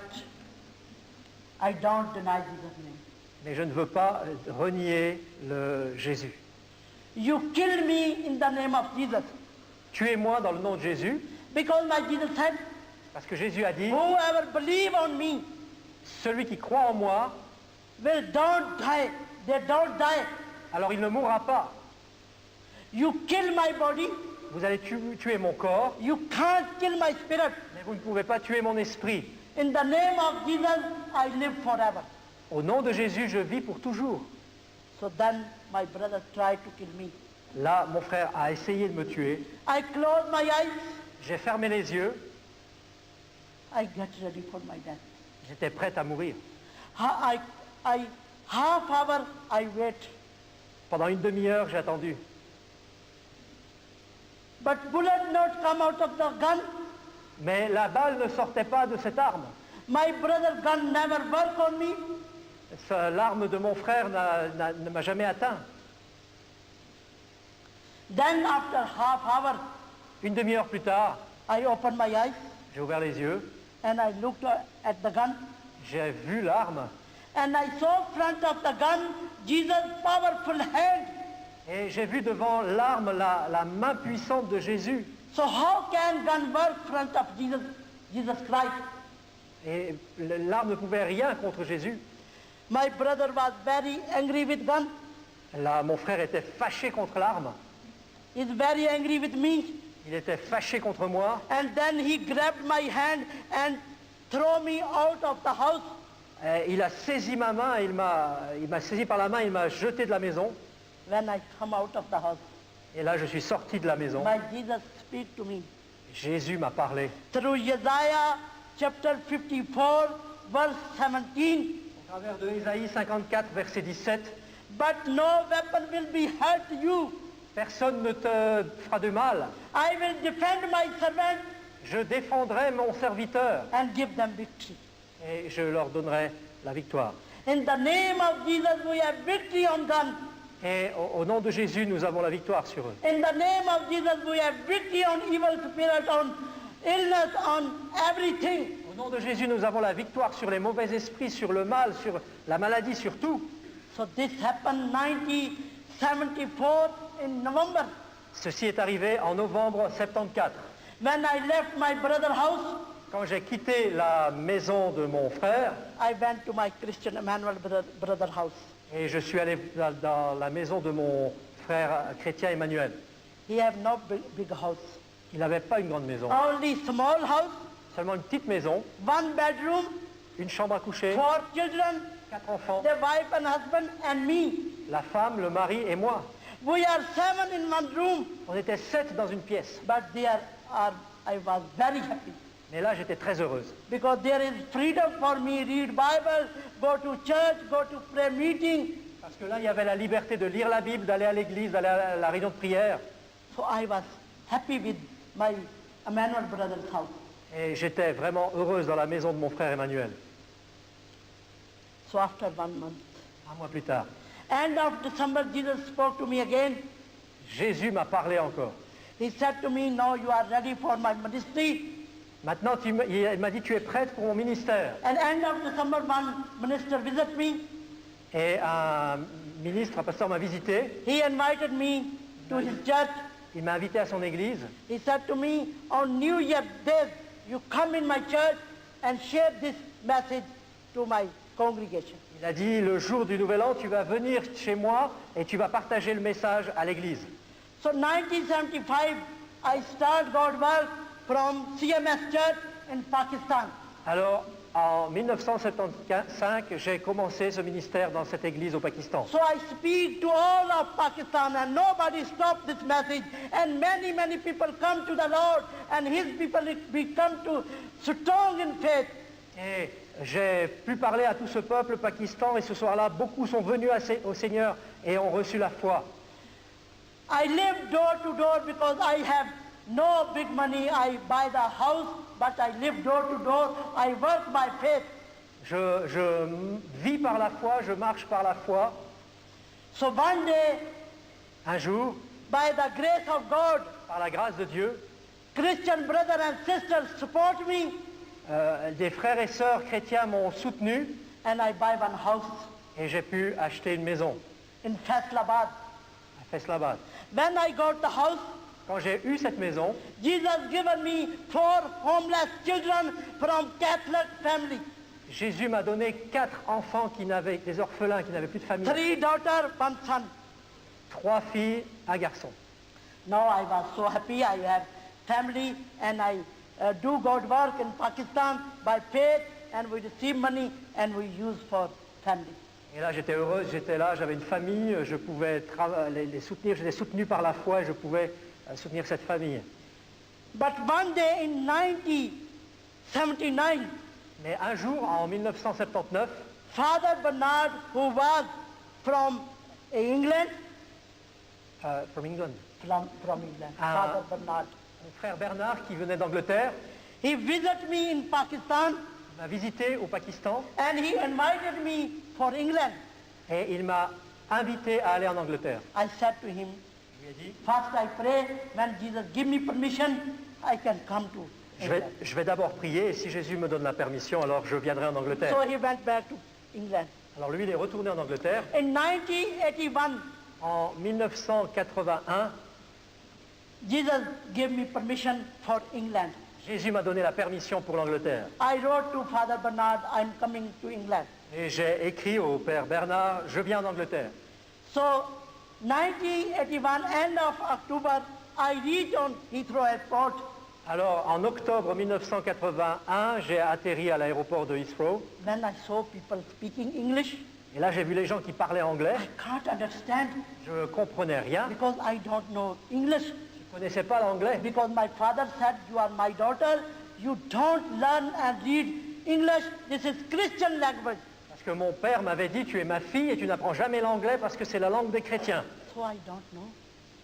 I don't deny Jesus' name. Mais je ne veux pas renier le Jésus. You kill me in the name of Jesus. Tuez-moi dans le nom de Jésus, Because my Jesus said, parce que Jésus a dit, whoever believe on me celui qui croit en moi, will don't die. They don't die. alors il ne mourra pas. You kill my body, Vous allez tuer mon corps, you can't kill my spirit. mais vous ne pouvez pas tuer mon esprit. In the name of Jesus, I live forever. Au nom de Jésus, je vis pour toujours. So then my brother tried to kill me. Là, mon frère a essayé de me tuer. I closed my eyes. J'ai fermé les yeux. I get ready for my death. J'étais prête à mourir. Half hour I wait. Pendant une demi-heure, j'ai attendu. But bullet not come out of the gun. Mais la balle ne sortait pas de cette arme. My brother's gun never work on me. L'arme de mon frère ne m'a jamais atteint. Then after half hour, Une demi-heure plus tard, I opened my eyes j'ai ouvert les yeux, and I looked at the gun. j'ai vu l'arme And I saw front of the gun Jesus' powerful hand. Et j'ai vu devant l'arme la main puissante de Jésus. So how can gun work front of Jesus Christ? Et l'arme ne pouvait rien contre Jésus. My brother was very angry with gun. Là, mon frère était fâché contre l'arme. He's very angry with me. Il était fâché contre moi. And then he grabbed my hand and threw me out of the house. Et il a saisi ma main, il m'a saisi par la main, il m'a jeté de la maison. When I come out of the house, Et là, je suis sorti de la maison. my Jesus speak to me. Jésus m'a parlé. Through Isaiah chapter 54, verse 17. Au travers de Ésaïe 54, verset 17. But no weapon will be hurt you. Personne ne te fera de mal. I will defend my servant Je défendrai mon serviteur and give them victory. et je leur donnerai la victoire. In the name of Jesus, we have victory on gun. Et au nom de Jésus, nous avons la victoire sur eux. In the name of Jesus, we have victory on evil spirit, on illness, on everything. Au nom de Jésus, nous avons la victoire sur les mauvais esprits, sur le mal, sur la maladie, sur tout. So this happened 1974 in November. Ceci est arrivé en novembre 74. When I left my brother's house, Quand j'ai quitté la maison de mon frère I went to my Christian Emmanuel brother house. et je suis allé dans la maison de mon frère chrétien Emmanuel. He have no big house. Il n'avait pas une grande maison, Only small house, seulement une petite maison, one bedroom, une chambre à coucher, 4 children, 4 enfants, the wife and husband and me. la femme, le mari et moi. We are 7 in one room, On était 7 dans une pièce. but I was very happy Mais là, j'étais très heureuse. because there is freedom for me, read Bible, go to church, go to prayer meeting. Parce que là, il y avait la liberté de lire la Bible, d'aller à l'église, d'aller à la réunion de prière. So I was happy with my Emmanuel brother's house. Et j'étais vraiment heureuse dans la maison de mon frère Emmanuel. So after 1 month, Un mois plus tard, end of December, Jesus spoke to me again. Jésus m'a parlé encore. He said to me, now you are ready for my ministry. Maintenant, il m'a dit, tu es prête pour mon ministère. And end of December, one minister visited me. Et un ministre, un pasteur m'a visité. He invited me to his church. Il m'a invité à son église. He said to me, on New Year Day, you come in my church and share this message to my congregation. Il a dit, le jour du Nouvel An, tu vas venir chez moi et tu vas partager le message à l'église. So 1975, I start God work from CMS Church in Pakistan. Alors, en 1975, j'ai commencé ce ministère dans cette église au Pakistan. So I speak to all of Pakistan and nobody stopped this message. And many people come to the Lord and his people become to strong in faith. Et j'ai pu parler à tout ce peuple Pakistan et ce soir-là, beaucoup sont venus au Seigneur et ont reçu la foi. I live door to door because I have no big money. I buy the house, but I live door to door. I work by faith. Je vis par la foi, je marche par la foi. So one day, Un jour, by the grace of God, par la grâce de Dieu, Christian brothers and sisters support me, des frères et sœurs chrétiens m'ont soutenu and I buy one house et j'ai pu acheter une maison in Faisalabad. à Faisalabad. When I got the house, Quand j'ai eu cette maison, Jesus given me 4 homeless children from Catholic family. Jésus m'a donné 4 enfants des orphelins qui n'avaient plus de famille. 3 daughters, 1 son. 3 filles, un garçon. Now I was so happy. I have family and I do God work in Pakistan by faith and we receive money and we use for family. Et là, j'étais heureuse, j'étais là, j'avais une famille, je pouvais les soutenir, j'étais soutenu par la foi et je pouvais soutenir cette famille. But one day in 1979, Mais un jour, en 1979, Father Bernard, who was from England, from England, from England, Ah. Father Bernard, mon frère Bernard, qui venait d'Angleterre, he visited me in Pakistan m'a visité au Pakistan and he invited me for England. et il m'a invité à aller en Angleterre. I said to him, Je lui ai dit, first I pray, when Jesus give me permission, I can come to England. je vais d'abord prier et si Jésus me donne la permission, alors je viendrai en Angleterre. So he went back to England. Alors lui, il est retourné en Angleterre. In 1981, En 1981, Jesus gave me permission for England. Jésus m'a donné la permission pour l'Angleterre. I wrote to Father Bernard, I'm coming to England. Et j'ai écrit au Père Bernard, je viens en Angleterre. So, 1981, end of October, I reached on Heathrow Airport. Alors, en octobre 1981, j'ai atterri à l'aéroport de Heathrow. When I saw people speaking English, Et là, j'ai vu les gens qui parlaient anglais. I can't understand Je ne comprenais rien. because I don't know English. Je ne connaissais pas l'anglais. Because my father said, you are my daughter, you don't learn and read English, this is Christian language. Parce que mon père m'avait dit, tu es ma fille et tu n'apprends jamais l'anglais parce que c'est la langue des chrétiens. So I don't know.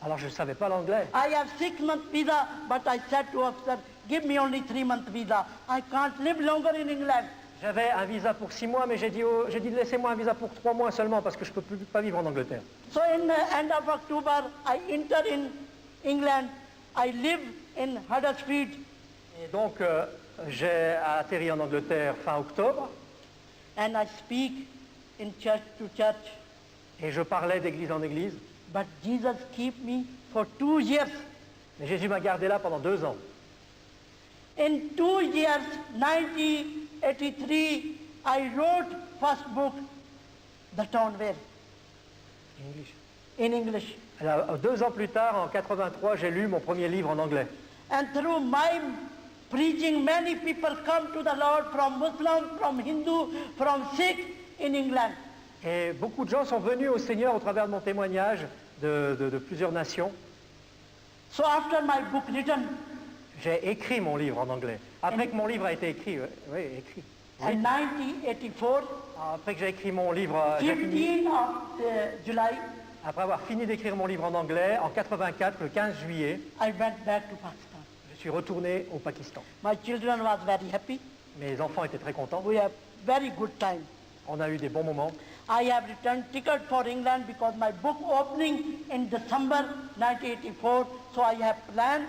Alors, je ne savais pas l'anglais. I have 6-month visa, but I said to officer, give me only 3-month visa. I can't live longer in England. J'avais un visa pour 6 mois, mais j'ai dit, laissez-moi un visa pour 3 mois seulement parce que je ne peux pas vivre en Angleterre. So in the end of October, I enter in England. I live in Huddersfield. Et donc, j'ai atterri en Angleterre fin octobre And I speak in church to church. et je parlais d'église en église. But Jesus keep me for 2 years. Mais Jésus m'a gardé là pendant 2 ans. In 2 years, 1983, I wrote first book, The Town Where, in English. Alors, 2 ans plus tard, en 83, j'ai lu mon premier livre en anglais. And through my preaching, many people come to the Lord from Muslim, from Hindu, from Sikh in England. Et beaucoup de gens sont venus au Seigneur au travers de mon témoignage de plusieurs nations. So after my book written, J'ai écrit mon livre en anglais. Après que mon livre a été écrit, oui, écrit. in 1984, Après que j'ai écrit mon livre, j'ai fini- 15th of July, après avoir fini d'écrire mon livre en anglais, en 84, le 15 juillet, I went back to Pakistan. je suis retourné au Pakistan. My children was very happy. Mes enfants étaient très contents. We have very good time. On a eu des bons moments. I have returned ticket for England because my book opening in December 1984. So I have planned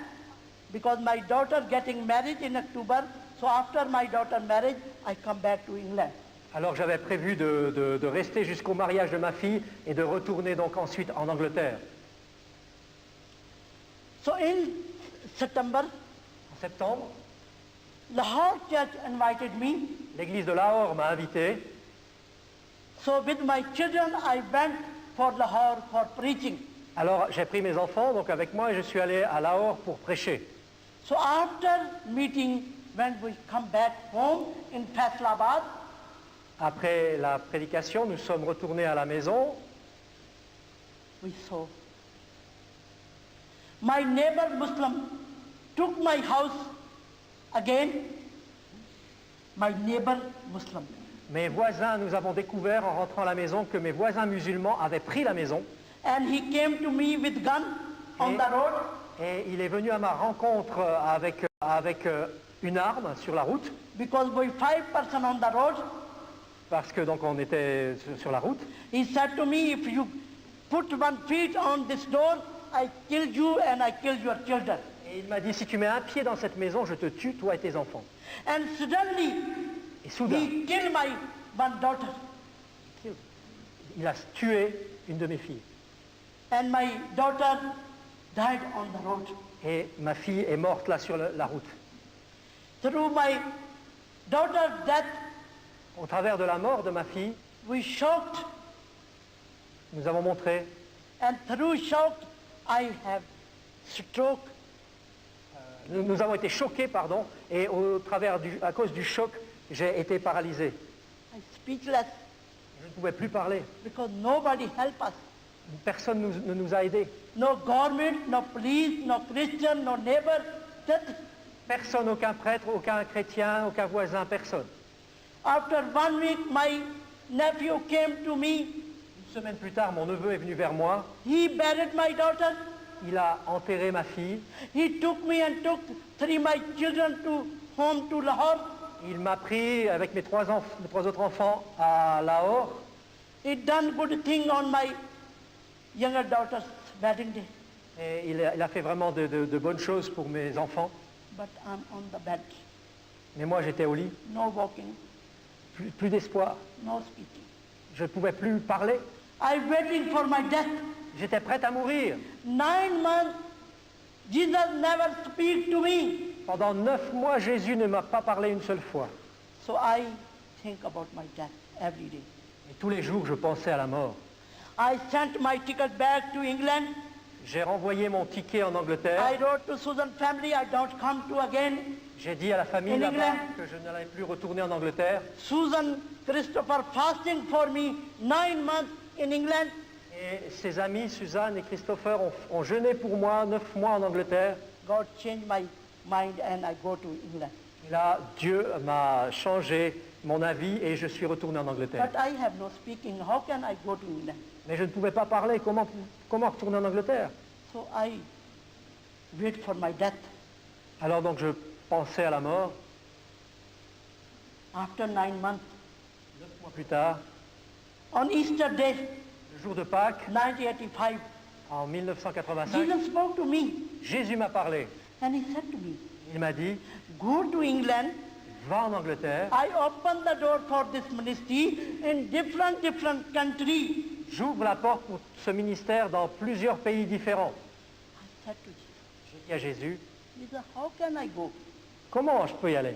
because my daughter getting married in October. So after my daughter marriage, I come back to England. Alors j'avais prévu de rester jusqu'au mariage de ma fille et de retourner donc ensuite en Angleterre. So in September, En septembre, Lahore Church invited me. l'église de Lahore m'a invité. So with my children, I went for Lahore for preaching. Alors j'ai pris mes enfants donc avec moi et je suis allé à Lahore pour prêcher. So after meeting, when we come back home in Faisalabad, Après la prédication, nous sommes retournés à la maison. we saw my neighbor Muslim took my house again. My neighbor Muslim. Mes voisins, nous avons découvert en rentrant à la maison que mes voisins musulmans avaient pris la maison. And he came to me with gun on the road. Et il est venu à ma rencontre avec une arme sur la route, Because we 5 person on the road. parce que donc on était sur la route. He said to me, if you put 1 foot on this door, I kill you and I kill your children. Et il m'a dit, si tu mets un pied dans cette maison, je te tue, toi et tes enfants. And suddenly, Et soudain, he killed my 1 daughter. il a tué une de mes filles. And my daughter died on the road. Et ma fille est morte là sur la route. Through my daughter's death, Au travers de la mort de ma fille, we shocked, nous avons montré, and through shock, I have stroke. nous avons été choqués, pardon, et à cause du choc, j'ai été paralysé. I'm speechless Je ne pouvais plus parler. because nobody helped us. Personne ne nous a aidés. No government, no police, no Christian, no neighbor. That Personne, aucun prêtre, aucun chrétien, aucun voisin, personne. after 1 week, my nephew came to me. Une semaine plus tard, mon neveu est venu vers moi. He buried my daughter. Il a enterré ma fille. He took me and took 3 my children to home to Lahore. Il m'a pris avec mes 3 autres enfants à Lahore. He done good thing on my younger daughter's wedding day. Et il a fait vraiment de bonnes choses pour mes enfants. But I'm on the bed. Mais moi, j'étais au lit. No walking, Plus d'espoir. no speaking. Je ne pouvais plus parler. I'm waiting for my death. J'étais prête à mourir. 9 months, Jesus never speak to me. Pendant 9 mois, Jésus ne m'a pas parlé une seule fois. So I think about my death every day. Et tous les jours, je pensais à la mort. I sent my ticket back to England. J'ai renvoyé mon ticket en Angleterre. I wrote to Susan family, I don't come to again. J'ai dit à la famille In là-bas England. que je n'allais plus retourner en Angleterre. Susan Christopher fasting for me 9 months in England. Et ses amis, Suzanne et Christopher, ont jeûné pour moi 9 mois en Angleterre. God changed my mind and I go to England. Et là, Dieu m'a changé mon avis et je suis retourné en Angleterre. But I have no speaking. How can I go to England? Mais je ne pouvais pas parler. Comment retourner en Angleterre? So I wait for my death. Alors donc je pensais à la mort. After 9 months, 9 mois plus tard, on Easter Day, le jour de Pâques, 1985, en 1985, Jesus spoke to me Jésus m'a parlé. and he said to me, Il m'a dit, go to England. va en Angleterre, I opened the door for this ministry in different countries. j'ouvre la porte pour ce ministère dans plusieurs pays différents. I said to Jesus, J'ai dit à Jésus, Jesus, how can I go? comment je peux y aller?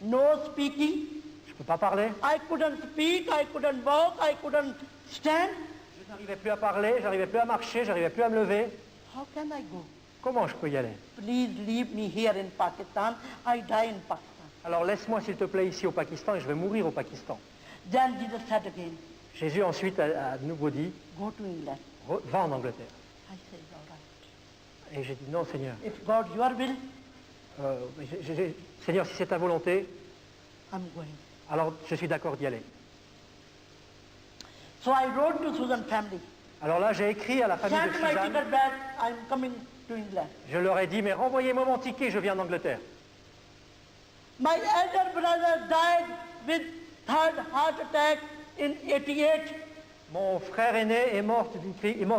No speaking. Je ne peux pas parler. I couldn't speak, I couldn't walk, I couldn't stand. Je n'arrivais plus à parler, j'arrivais plus à marcher, j'arrivais plus à me lever. How can I go? Comment je peux y aller? Please leave me here in Pakistan. I die in Pakistan. Alors laisse-moi s'il te plaît ici au Pakistan et je vais mourir au Pakistan. Then Jesus said again, Jésus ensuite a de nouveau dit, go to England. va en Angleterre. I said, all right. Et j'ai dit, non Seigneur. If God, your will, Seigneur, si c'est ta volonté, I'm going. alors je suis d'accord d'y aller. So I wrote to Susan family. Alors là, j'ai écrit à la famille de Send my Suzanne. ticket back. I'm coming to England. Je leur ai dit, mais renvoyez-moi mon ticket, je viens d'Angleterre. My elder brother died with third heart attack in 88. Mon frère aîné est mort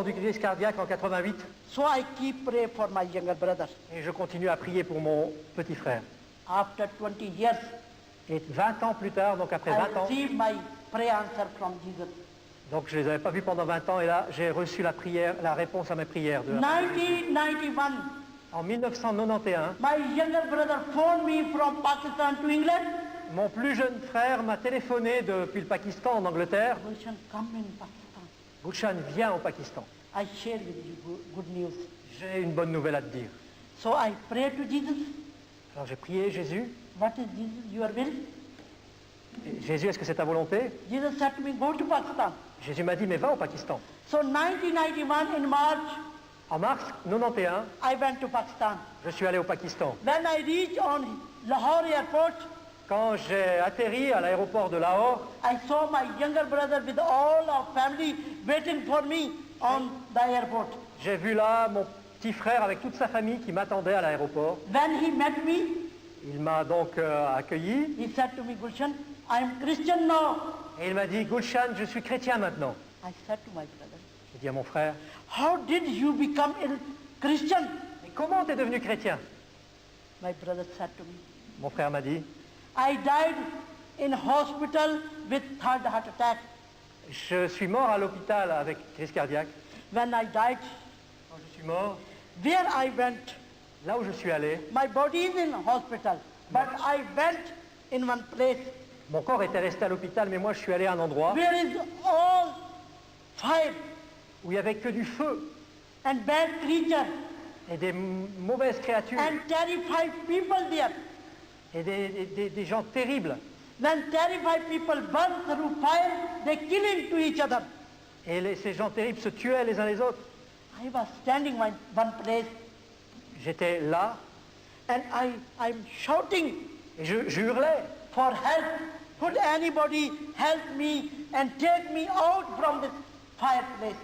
du crise cardiaque en 88 So I keep pray for my younger brother. et je continue à prier pour mon petit frère. After 20 years, Et 20 ans plus tard, donc après I 20 ans, received my prayer answer from Jesus. donc je ne les avais pas vus pendant 20 ans et là j'ai reçu la prière, la réponse à mes prières. 1991, En 1991, my younger brother phoned me from Pakistan to England. mon plus jeune frère m'a téléphoné depuis le Pakistan en Angleterre. Gulshan, come in Pakistan. Gulshan vient au Pakistan. I share with you good news. J'ai une bonne nouvelle à te dire. So I prayed to Jesus. Alors j'ai prié Jésus. What is Jesus, your will? Jésus, est-ce que c'est ta volonté? Jesus said to me, go to Pakistan. Jésus m'a dit, mais va au Pakistan. So 1991 in March, En mars 91, I went to Pakistan. je suis allé au Pakistan. When I reached on Lahore airport, Quand j'ai atterri à l'aéroport de Lahore, I saw my younger brother with all our family waiting for me on the airport. j'ai vu là mon petit frère avec toute sa famille qui m'attendait à l'aéroport. When he met me, Il m'a donc accueilli he said to me, Gulshan, I am Christian now. et il m'a dit, Gulshan, je suis chrétien maintenant. I said to my brother, J'ai dit à mon frère, how did you become a Christian? mais comment t'es devenu chrétien? My brother said to me, Mon frère m'a dit, I died in hospital with third heart attack. je suis mort à l'hôpital avec crise cardiaque. When I died, Quand je suis mort, where I went, là où je suis allé, my body is in hospital, but I went in one place mon corps était resté à l'hôpital, mais moi je suis allé à un endroit where is all fire où il n'y avait que du feu and bad creature et des mauvaises créatures and terrified people there. et des gens terribles. When terrified people burn through fire, they kill into each other. Et ces gens terribles se tuaient les uns les autres. I was standing in one place J'étais là and I'm shouting et je hurlais. for help. Could anybody help me and take me out from this fireplace?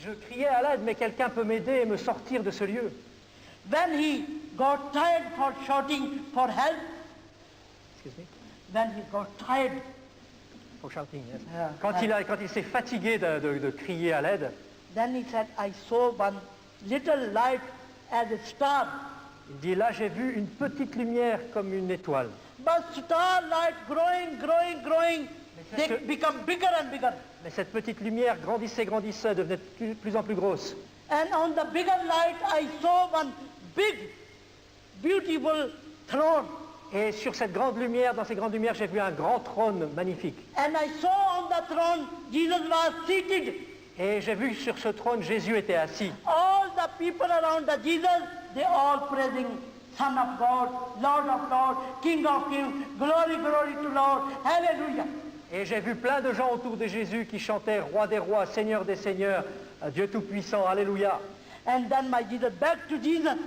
Je criais à l'aide, mais quelqu'un peut m'aider et me sortir de ce lieu. When he got tired for shouting for help, Excuse me. when he got tired, For shouting, yes. Yeah. Quand il s'est fatigué de crier à l'aide, then he said, I saw one little light as a star. il dit là j'ai vu une petite lumière comme une étoile. But starlight growing. Mais they become bigger and bigger. Mais cette petite lumière grandissait, grandissait, devenait de plus en plus grosse. And on the bigger light, I saw one big, beautiful throne. Et sur cette grande lumière, dans ces grandes lumières, j'ai vu un grand trône magnifique. And I saw on the throne, Jesus was seated. Et j'ai vu sur ce trône, Jésus était assis. All the people around the Jesus, they all praising Son of God, Lord of Lords, King of Kings, glory, glory to Lord, hallelujah. Et j'ai vu plein de gens autour de Jésus qui chantaient Roi des rois, Seigneur des seigneurs, Dieu tout-puissant, alléluia. And then my Jesus back to Jesus.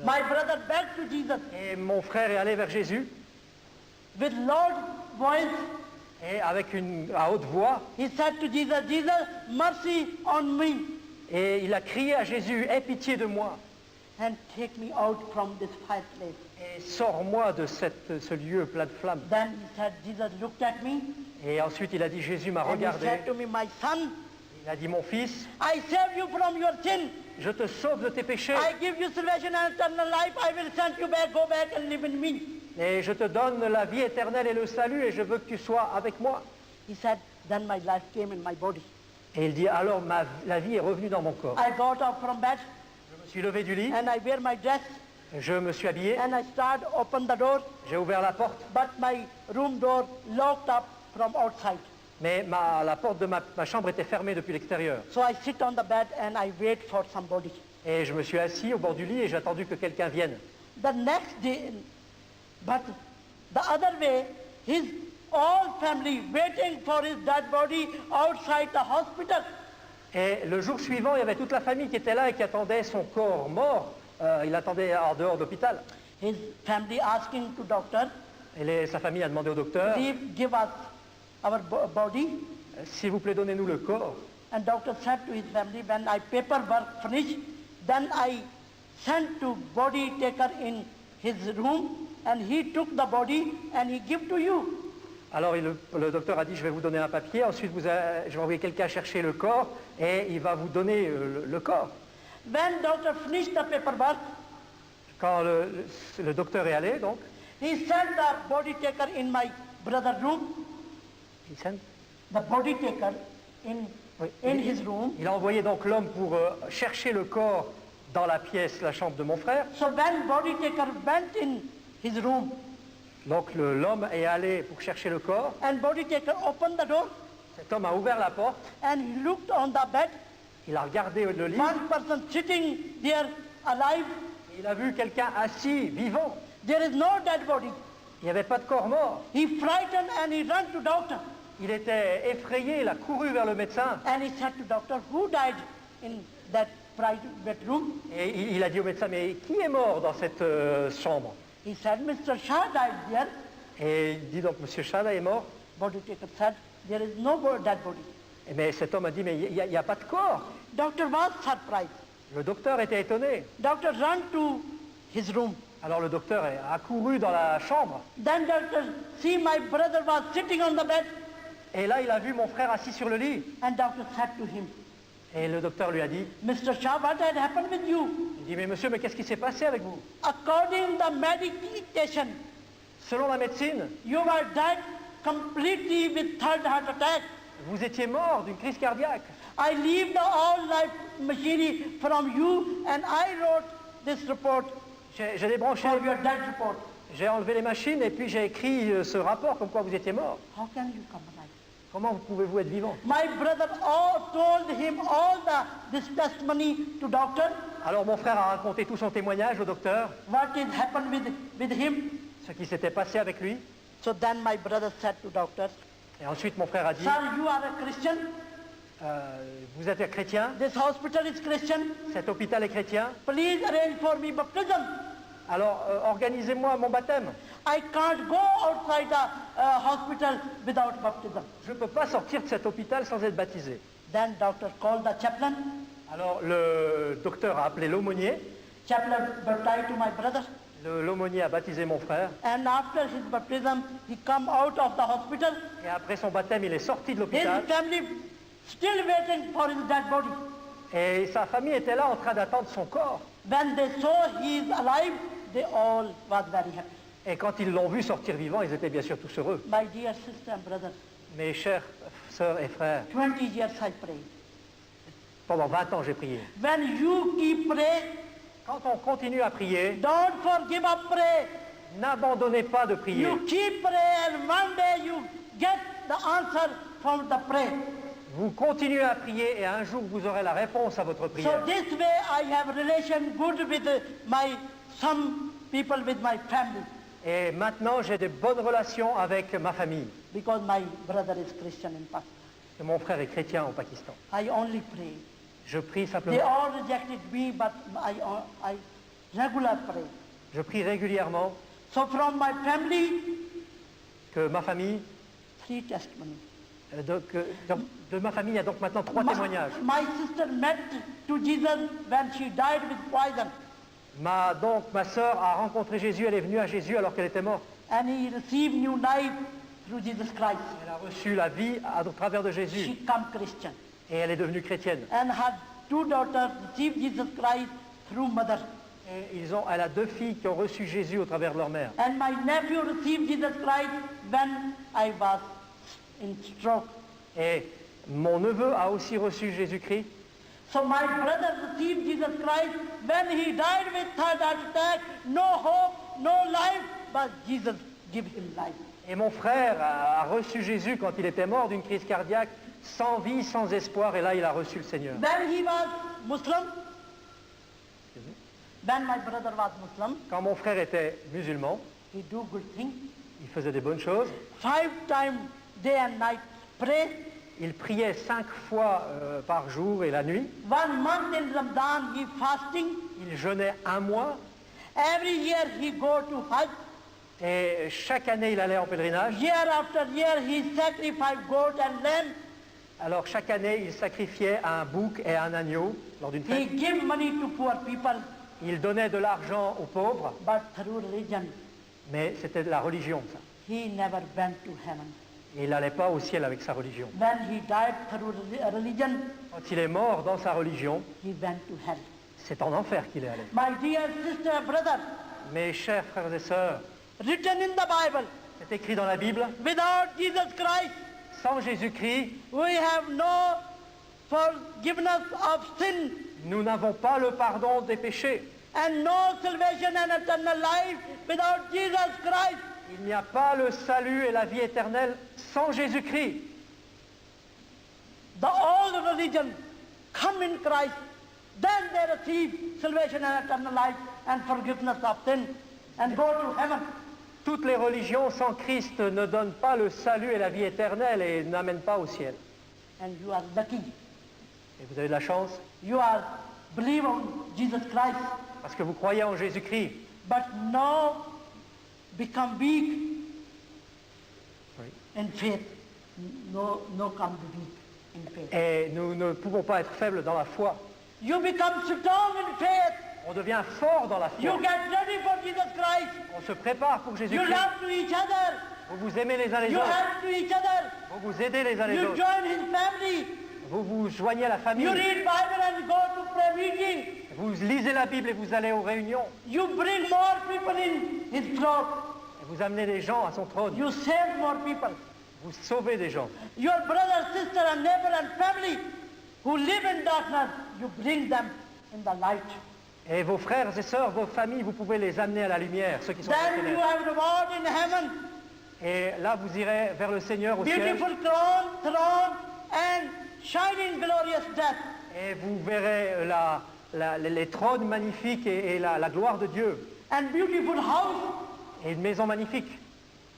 My brother back to Jesus Et mon frère est allé vers Jésus with loud voice. et avec à haute voix, He said to Jesus, Jesus, mercy on me et il a crié à Jésus, aie pitié de moi and take me out from this fireplace. et sors-moi de ce lieu plein de flammes. Then he said, Jesus looked at me Et ensuite il a dit, Jésus m'a and he regardé, said to me, my son, il a dit, mon fils, I save you from your sin. je te sauve de tes péchés I give you salvation and eternal life. I will send you back, go back and live in me. et je te donne la vie éternelle et le salut et je veux que tu sois avec moi. He said, then my life came in my body. Et il dit, alors la vie est revenue dans mon corps. I got up from bed Je me suis levé du lit, and I wear my dress je me suis habillé, and I start open the door, j'ai ouvert la porte, but my room door locked up from outside. mais la porte de ma chambre était fermée depuis l'extérieur. So I sit on the bed and I wait for somebody. Et je me suis assis au bord du lit et j'ai attendu que quelqu'un vienne. The next day, but the other way, his all family waiting for his dead body outside the hospital. Et le jour suivant, il y avait toute la famille qui était là et qui attendait son corps mort. Il attendait en dehors d'hôpital. His family asking to doctor, Et sa famille a demandé au docteur, please give us our body. s'il vous plaît, donnez-nous le corps. And doctor said to his family, when I paperwork finish, then I sent to body taker in his room, and he took the body and he give to you. Alors le docteur a dit, je vais vous donner un papier, ensuite je vais envoyer quelqu'un chercher le corps et il va vous donner le corps. When doctor finished the paperwork, Quand le docteur est allé, donc, he sent the body taker in my brother's room, the body taker in his room. il a envoyé donc l'homme pour chercher le corps dans la pièce, la chambre de mon frère. So when body taker went in his room, Donc l'homme est allé pour chercher le corps. and body taker opened the door, Cet homme a ouvert la porte, and he looked on the bed, il a regardé le lit, one person sitting there alive. et il a vu quelqu'un assis, vivant. There is no dead body. Il n'y avait pas de corps mort. He frightened and he ran to doctor. Il était effrayé, il a couru vers le médecin And he said to doctor, who died in that private room? et il a dit au médecin, mais qui est mort dans cette chambre? He said, Mr. Shah died there. Et il dit donc, Monsieur Chada est mort. Body taker said, there is no dead body. Mais cet homme a dit, mais il n'y a pas de corps. Doctor was surprised. Le docteur était étonné. Doctor ran to his room. Alors le docteur a couru dans la chambre. Then doctor see my brother was sitting on the bed, Et là, il a vu mon frère assis sur le lit. and doctor said to him, Et le docteur lui a dit, Mr. Shah, what had happened with you? il dit, mais monsieur, mais qu'est-ce qui s'est passé avec vous? According to the medication, Selon la médecine, you were dead completely with third heart attack. vous étiez mort d'une crise cardiaque. I leave the all life machinery from you, and I wrote this report J'ai débranché, for your dead report. j'ai enlevé les machines et puis j'ai écrit ce rapport comme quoi vous étiez mort. How can you come alive? Comment pouvez-vous être vivant? My brother all told him all this testimony to doctor, Alors mon frère a raconté tout son témoignage au docteur, what is happened with him. ce qui s'était passé avec lui. So then my brother said to doctor, Et ensuite mon frère a dit, sir, you are a Christian, vous êtes chrétien, this hospital is Christian, cet hôpital est chrétien, please arrange for me baptism. alors organisez-moi mon baptême. I can't go outside the hospital without baptism. Je ne peux pas sortir de cet hôpital sans être baptisé. Then doctor called the chaplain. Alors le docteur a appelé l'aumônier. Chaplain baptized to my brother. L'aumônier a baptisé mon frère. And after his baptism, he come out of the hospital. Et après son baptême, il est sorti de His l'hôpital. family still waiting for his dead body. Et sa famille était là en train d'attendre son corps. When they saw he is alive, they all was very happy. Et quand ils l'ont vu sortir vivant, ils étaient bien sûr tous heureux. My dear sister and brother, Mes chers sœurs et frères, 20 years I prayed. pendant 20 ans j'ai prié. When you keep praying, Quand on continue à prier, don't forgive up pray. n'abandonnez pas de prier. You keep praying and one day you get the answer from the prayer. Vous continuez à prier et un jour vous aurez la réponse à votre So prière. this way I have relation good with my some people with my family Et maintenant j'ai de bonnes relations avec ma famille. because my brother is Christian in Pakistan. Et mon frère est chrétien au Pakistan. I only pray. Je prie They simplement. all rejected me, but I regular pray. Je prie régulièrement So from my family, que ma famille, 3 testimonies. de ma famille, il y a donc maintenant 3 témoignages. My sister met to Jesus when she died with poison, Ma sœur a rencontré Jésus, elle est venue à Jésus alors qu'elle était morte. and he received new life through Jesus Christ. Elle a reçu la vie à travers de Jésus She became Christian, et elle est devenue chrétienne. and her 2 daughters received Jesus Christ through mother. Et elle a 2 filles qui ont reçu Jésus au travers de leur mère. And my nephew received Jesus Christ when I was in stroke. Et mon neveu a aussi reçu Jésus-Christ. So my brother received Jesus Christ when he died with heart attack, no hope, no life, but Jesus gave him life. Et mon frère a reçu Jésus quand il était mort d'une crise cardiaque, sans vie, sans espoir, et là il a reçu le Seigneur. When he was Muslim, when my brother was Muslim, Quand mon frère était musulman, he do good things. il faisait des bonnes choses. 5 times day and night pray. Il priait 5 fois par jour et la nuit. 1 month in Ramadan he fasting. Il jeûnait 1 mois. Every year he go to Hajj. Et chaque année, il allait en pèlerinage. Year after year he sacrifice goat and lamb. Alors chaque année, il sacrifiait un bouc et un agneau lors d'une fête. He give money to poor people, Il donnait de l'argent aux pauvres, but through religion mais c'était de la religion, ça. he never went to heaven. Et il n'allait pas au ciel avec sa religion. When he died through religion, Quand il est mort dans sa religion, he went to hell. c'est en enfer qu'il est allé. My dear sister, brother, Mes chers frères et sœurs, written in the Bible, c'est écrit dans la Bible, without Jesus Christ, sans Jésus-Christ, we have no forgiveness of sin nous n'avons pas le pardon des péchés. and no salvation and eternal life without Jesus Christ. Il n'y a pas le salut et la vie éternelle sans Jésus-Christ. The old religion come in Christ, then they receive salvation and eternal life and forgiveness of sin and go to heaven. Toutes les religions sans Christ ne donnent pas le salut et la vie éternelle et n'amènent pas au ciel. And you are lucky. Et vous avez de la chance You are believe on Jesus Christ, parce que vous croyez en Jésus-Christ. but now become weak Oui. in faith. No come to weak in faith. Et nous ne pouvons pas être faibles dans la foi. You become strong in faith. On devient fort dans la You foi. get ready for Jesus Christ. On se prépare pour You Jésus-Christ. love to each other. Vous vous aimez les uns les You autres. help to each other. Vous vous aidez les uns les You autres. join his family. Vous vous joignez à la famille. You read Bible and go to prayer meeting. Vous lisez la Bible et vous allez aux réunions. You bring more people in his throne. Et vous amenez les gens à son trône. You save more people. Vous sauvez des gens. Your brother, sister, and neighbor and family who live in darkness, you bring them in the light. Et vos frères et sœurs, vos familles, vous pouvez les amener à la lumière, ceux qui sont dans les Then you ténèbres. have reward in heaven. Et là, vous irez vers le Seigneur au ciel. Beautiful throne and shining glorious death. Et vous verrez les trônes magnifiques et la gloire de Dieu. And beautiful house. Et une maison magnifique.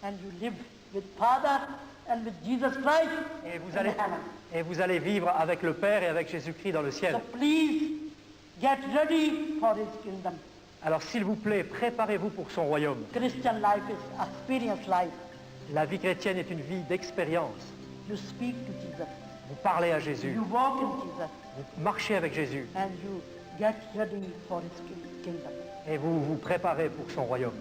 And you live with Father and with Jesus Christ Et vous in allez, heaven. et vous allez vivre avec le Père et avec Jésus-Christ dans le ciel. So please get ready for his kingdom. Alors s'il vous plaît, préparez-vous pour son royaume. Christian life is experience life. La vie chrétienne est une vie d'expérience. You speak to Jesus. Vous parlez à Jésus, You walk in Jesus. vous marchez avec Jésus And you get ready for his kingdom. et vous vous préparez pour son royaume.